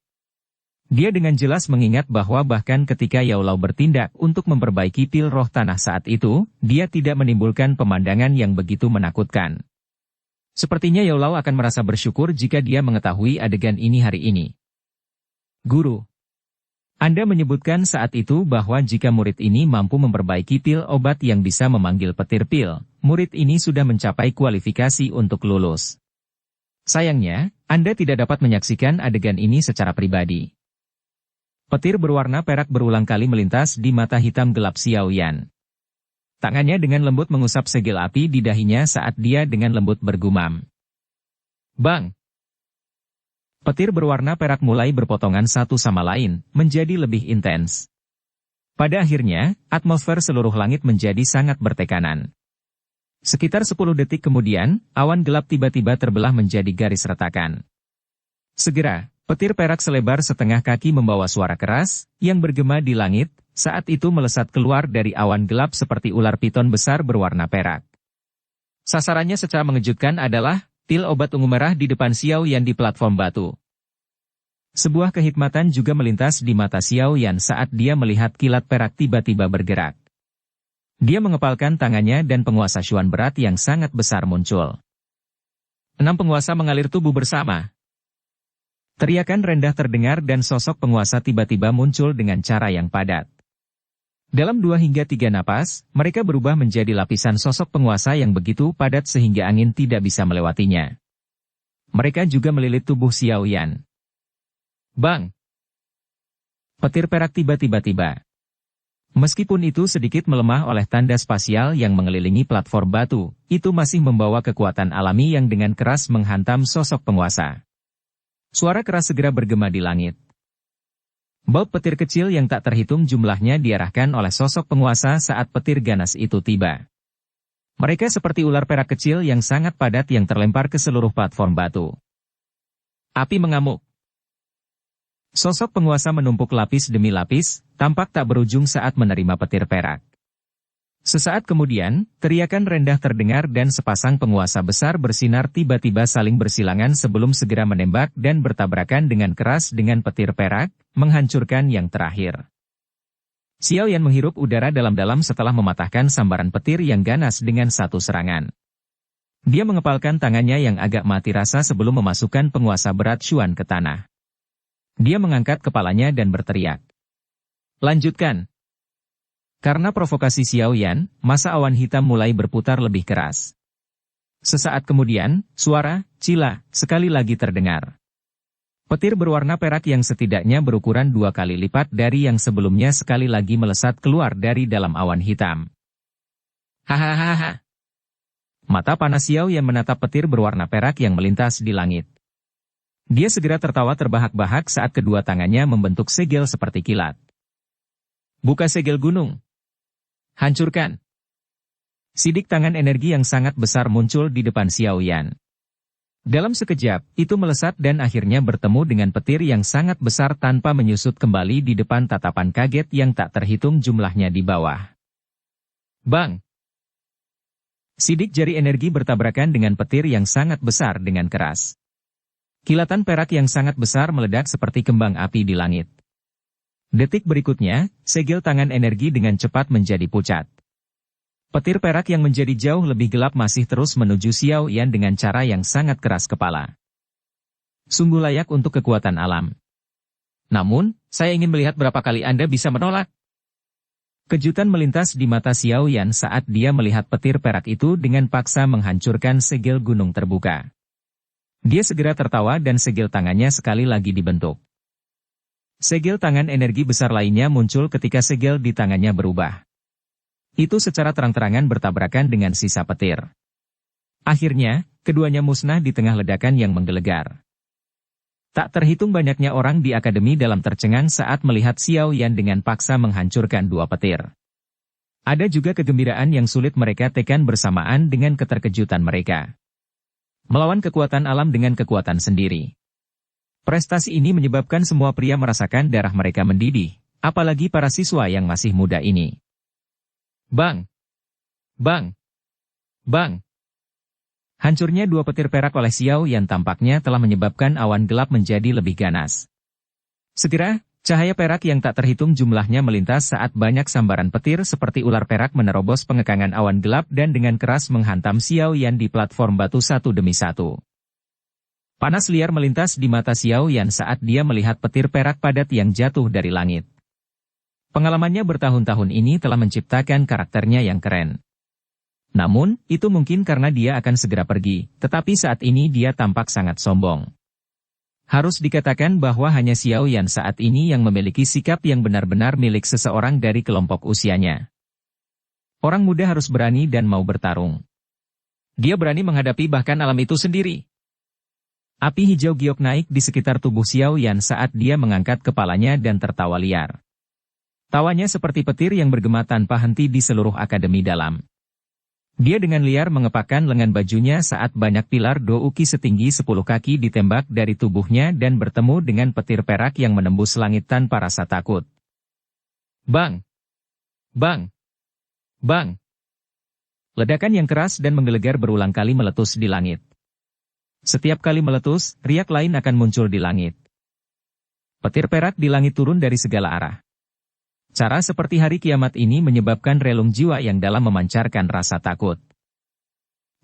Dia dengan jelas mengingat bahwa bahkan ketika Yao Lao bertindak untuk memperbaiki pil roh tanah saat itu, dia tidak menimbulkan pemandangan yang begitu menakutkan. Sepertinya Yao Lao akan merasa bersyukur jika dia mengetahui adegan ini hari ini. Guru, Anda menyebutkan saat itu bahwa jika murid ini mampu memperbaiki pil obat yang bisa memanggil petir pil, murid ini sudah mencapai kualifikasi untuk lulus. Sayangnya, Anda tidak dapat menyaksikan adegan ini secara pribadi. Petir berwarna perak berulang kali melintas di mata hitam gelap Xiao Yan. Tangannya dengan lembut mengusap segel api di dahinya saat dia dengan lembut bergumam. Bang! Petir berwarna perak mulai berpotongan satu sama lain, menjadi lebih intens. Pada akhirnya, atmosfer seluruh langit menjadi sangat bertekanan. Sekitar 10 detik kemudian, awan gelap tiba-tiba terbelah menjadi garis retakan. Segera, petir perak selebar setengah kaki membawa suara keras, yang bergema di langit, saat itu melesat keluar dari awan gelap seperti ular piton besar berwarna perak. Sasarannya secara mengejutkan adalah pil obat ungu merah di depan Xiao Yan di platform batu. Sebuah kehikmatan juga melintas di mata Xiao Yan saat dia melihat kilat perak tiba-tiba bergerak. Dia mengepalkan tangannya dan penguasa Xuan berat yang sangat besar muncul. 6 penguasa mengalir tubuh bersama. Teriakan rendah terdengar dan sosok penguasa tiba-tiba muncul dengan cara yang padat. Dalam 2 hingga 3 napas, mereka berubah menjadi lapisan sosok penguasa yang begitu padat sehingga angin tidak bisa melewatinya. Mereka juga melilit tubuh Xiao Yan. Bang! Petir perak tiba-tiba tiba. Meskipun itu sedikit melemah oleh tanda spasial yang mengelilingi platform batu, itu masih membawa kekuatan alami yang dengan keras menghantam sosok penguasa. Suara keras segera bergema di langit. Bob petir kecil yang tak terhitung jumlahnya diarahkan oleh sosok penguasa saat petir ganas itu tiba. Mereka seperti ular perak kecil yang sangat padat yang terlempar ke seluruh platform batu. Api mengamuk. Sosok penguasa menumpuk lapis demi lapis, tampak tak berujung saat menerima petir perak. Sesaat kemudian, teriakan rendah terdengar dan sepasang penguasa besar bersinar tiba-tiba saling bersilangan sebelum segera menembak dan bertabrakan dengan keras dengan petir perak, menghancurkan yang terakhir. Xiao Yan menghirup udara dalam-dalam setelah mematahkan sambaran petir yang ganas dengan satu serangan. Dia mengepalkan tangannya yang agak mati rasa sebelum memasukkan penguasa berat Xuan ke tanah. Dia mengangkat kepalanya dan berteriak. Lanjutkan. Karena provokasi Xiao Yan, masa awan hitam mulai berputar lebih keras. Sesaat kemudian, suara, cila, sekali lagi terdengar. Petir berwarna perak yang setidaknya berukuran 2 kali lipat dari yang sebelumnya sekali lagi melesat keluar dari dalam awan hitam. Hahaha. Mata panas Xiao Yan menatap petir berwarna perak yang melintas di langit. Dia segera tertawa terbahak-bahak saat kedua tangannya membentuk segel seperti kilat. Buka segel gunung. Hancurkan. Sidik tangan energi yang sangat besar muncul di depan Xiao Yan. Dalam sekejap, itu melesat dan akhirnya bertemu dengan petir yang sangat besar tanpa menyusut kembali di depan tatapan kaget yang tak terhitung jumlahnya di bawah. Bang! Sidik jari energi bertabrakan dengan petir yang sangat besar dengan keras. Kilatan perak yang sangat besar meledak seperti kembang api di langit. Detik berikutnya, segel tangan energi dengan cepat menjadi pucat. Petir perak yang menjadi jauh lebih gelap masih terus menuju Xiao Yan dengan cara yang sangat keras kepala. Sungguh layak untuk kekuatan alam. Namun, saya ingin melihat berapa kali Anda bisa menolak. Kejutan melintas di mata Xiao Yan saat dia melihat petir perak itu dengan paksa menghancurkan segel gunung terbuka. Dia segera tertawa dan segel tangannya sekali lagi dibentuk. Segel tangan energi besar lainnya muncul ketika segel di tangannya berubah. Itu secara terang-terangan bertabrakan dengan sisa petir. Akhirnya, keduanya musnah di tengah ledakan yang menggelegar. Tak terhitung banyaknya orang di akademi dalam tercengang saat melihat Xiao Yan dengan paksa menghancurkan 2 petir. Ada juga kegembiraan yang sulit mereka tekan bersamaan dengan keterkejutan mereka. Melawan kekuatan alam dengan kekuatan sendiri. Prestasi ini menyebabkan semua pria merasakan darah mereka mendidih, apalagi para siswa yang masih muda ini. Bang! Bang! Bang! Hancurnya 2 petir perak oleh Xiao Yan tampaknya telah menyebabkan awan gelap menjadi lebih ganas. Segera, cahaya perak yang tak terhitung jumlahnya melintas saat banyak sambaran petir seperti ular perak menerobos pengekangan awan gelap dan dengan keras menghantam Xiao Yan di platform batu satu demi satu. Panas liar melintas di mata Xiao Yan saat dia melihat petir perak padat yang jatuh dari langit. Pengalamannya bertahun-tahun ini telah menciptakan karakternya yang keren. Namun, itu mungkin karena dia akan segera pergi, tetapi saat ini dia tampak sangat sombong. Harus dikatakan bahwa hanya Xiao Yan saat ini yang memiliki sikap yang benar-benar milik seseorang dari kelompok usianya. Orang muda harus berani dan mau bertarung. Dia berani menghadapi bahkan alam itu sendiri. Api hijau giok naik di sekitar tubuh Xiao Yan saat dia mengangkat kepalanya dan tertawa liar. Tawanya seperti petir yang bergema tanpa henti di seluruh akademi dalam. Dia dengan liar mengepakkan lengan bajunya saat banyak pilar Do Uki setinggi 10 kaki ditembak dari tubuhnya dan bertemu dengan petir perak yang menembus langit tanpa rasa takut. Bang! Bang! Bang! Ledakan yang keras dan menggelegar berulang kali meletus di langit. Setiap kali meletus, riak lain akan muncul di langit. Petir perak di langit turun dari segala arah. Cara seperti hari kiamat ini menyebabkan relung jiwa yang dalam memancarkan rasa takut.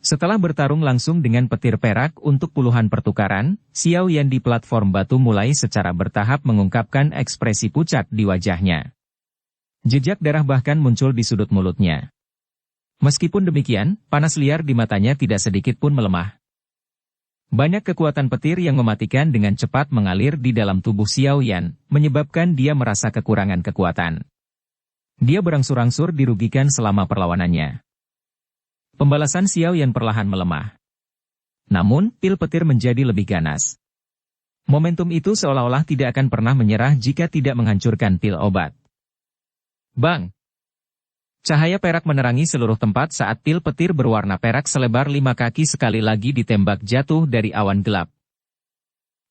Setelah bertarung langsung dengan petir perak untuk puluhan pertukaran, Xiao Yan di platform batu mulai secara bertahap mengungkapkan ekspresi pucat di wajahnya. Jejak darah bahkan muncul di sudut mulutnya. Meskipun demikian, panas liar di matanya tidak sedikit pun melemah. Banyak kekuatan petir yang mematikan dengan cepat mengalir di dalam tubuh Xiao Yan, menyebabkan dia merasa kekurangan kekuatan. Dia berangsur-angsur dirugikan selama perlawanannya. Pembalasan Xiao Yan perlahan melemah. Namun, pil petir menjadi lebih ganas. Momentum itu seolah-olah tidak akan pernah menyerah jika tidak menghancurkan pil obat. Bang! Cahaya perak menerangi seluruh tempat saat pil petir berwarna perak selebar 5 kaki sekali lagi ditembak jatuh dari awan gelap.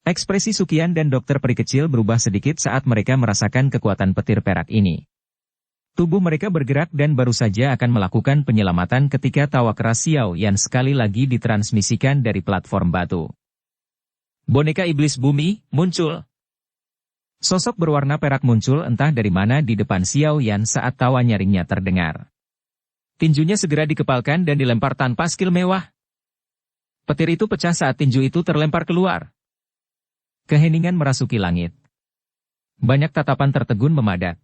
Ekspresi Sukian dan dokter peri kecil berubah sedikit saat mereka merasakan kekuatan petir perak ini. Tubuh mereka bergerak dan baru saja akan melakukan penyelamatan ketika tawa keras Xiao Yan sekali lagi ditransmisikan dari platform batu. Boneka iblis bumi muncul. Sosok berwarna perak muncul entah dari mana di depan Xiao Yan saat tawa nyaringnya terdengar. Tinjunya segera dikepalkan dan dilempar tanpa skill mewah. Petir itu pecah saat tinju itu terlempar keluar. Keheningan merasuki langit. Banyak tatapan tertegun memadat.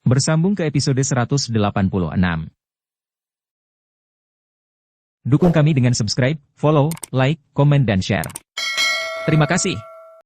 Bersambung ke episode 186. Dukung kami dengan subscribe, follow, like, komen dan share. Terima kasih.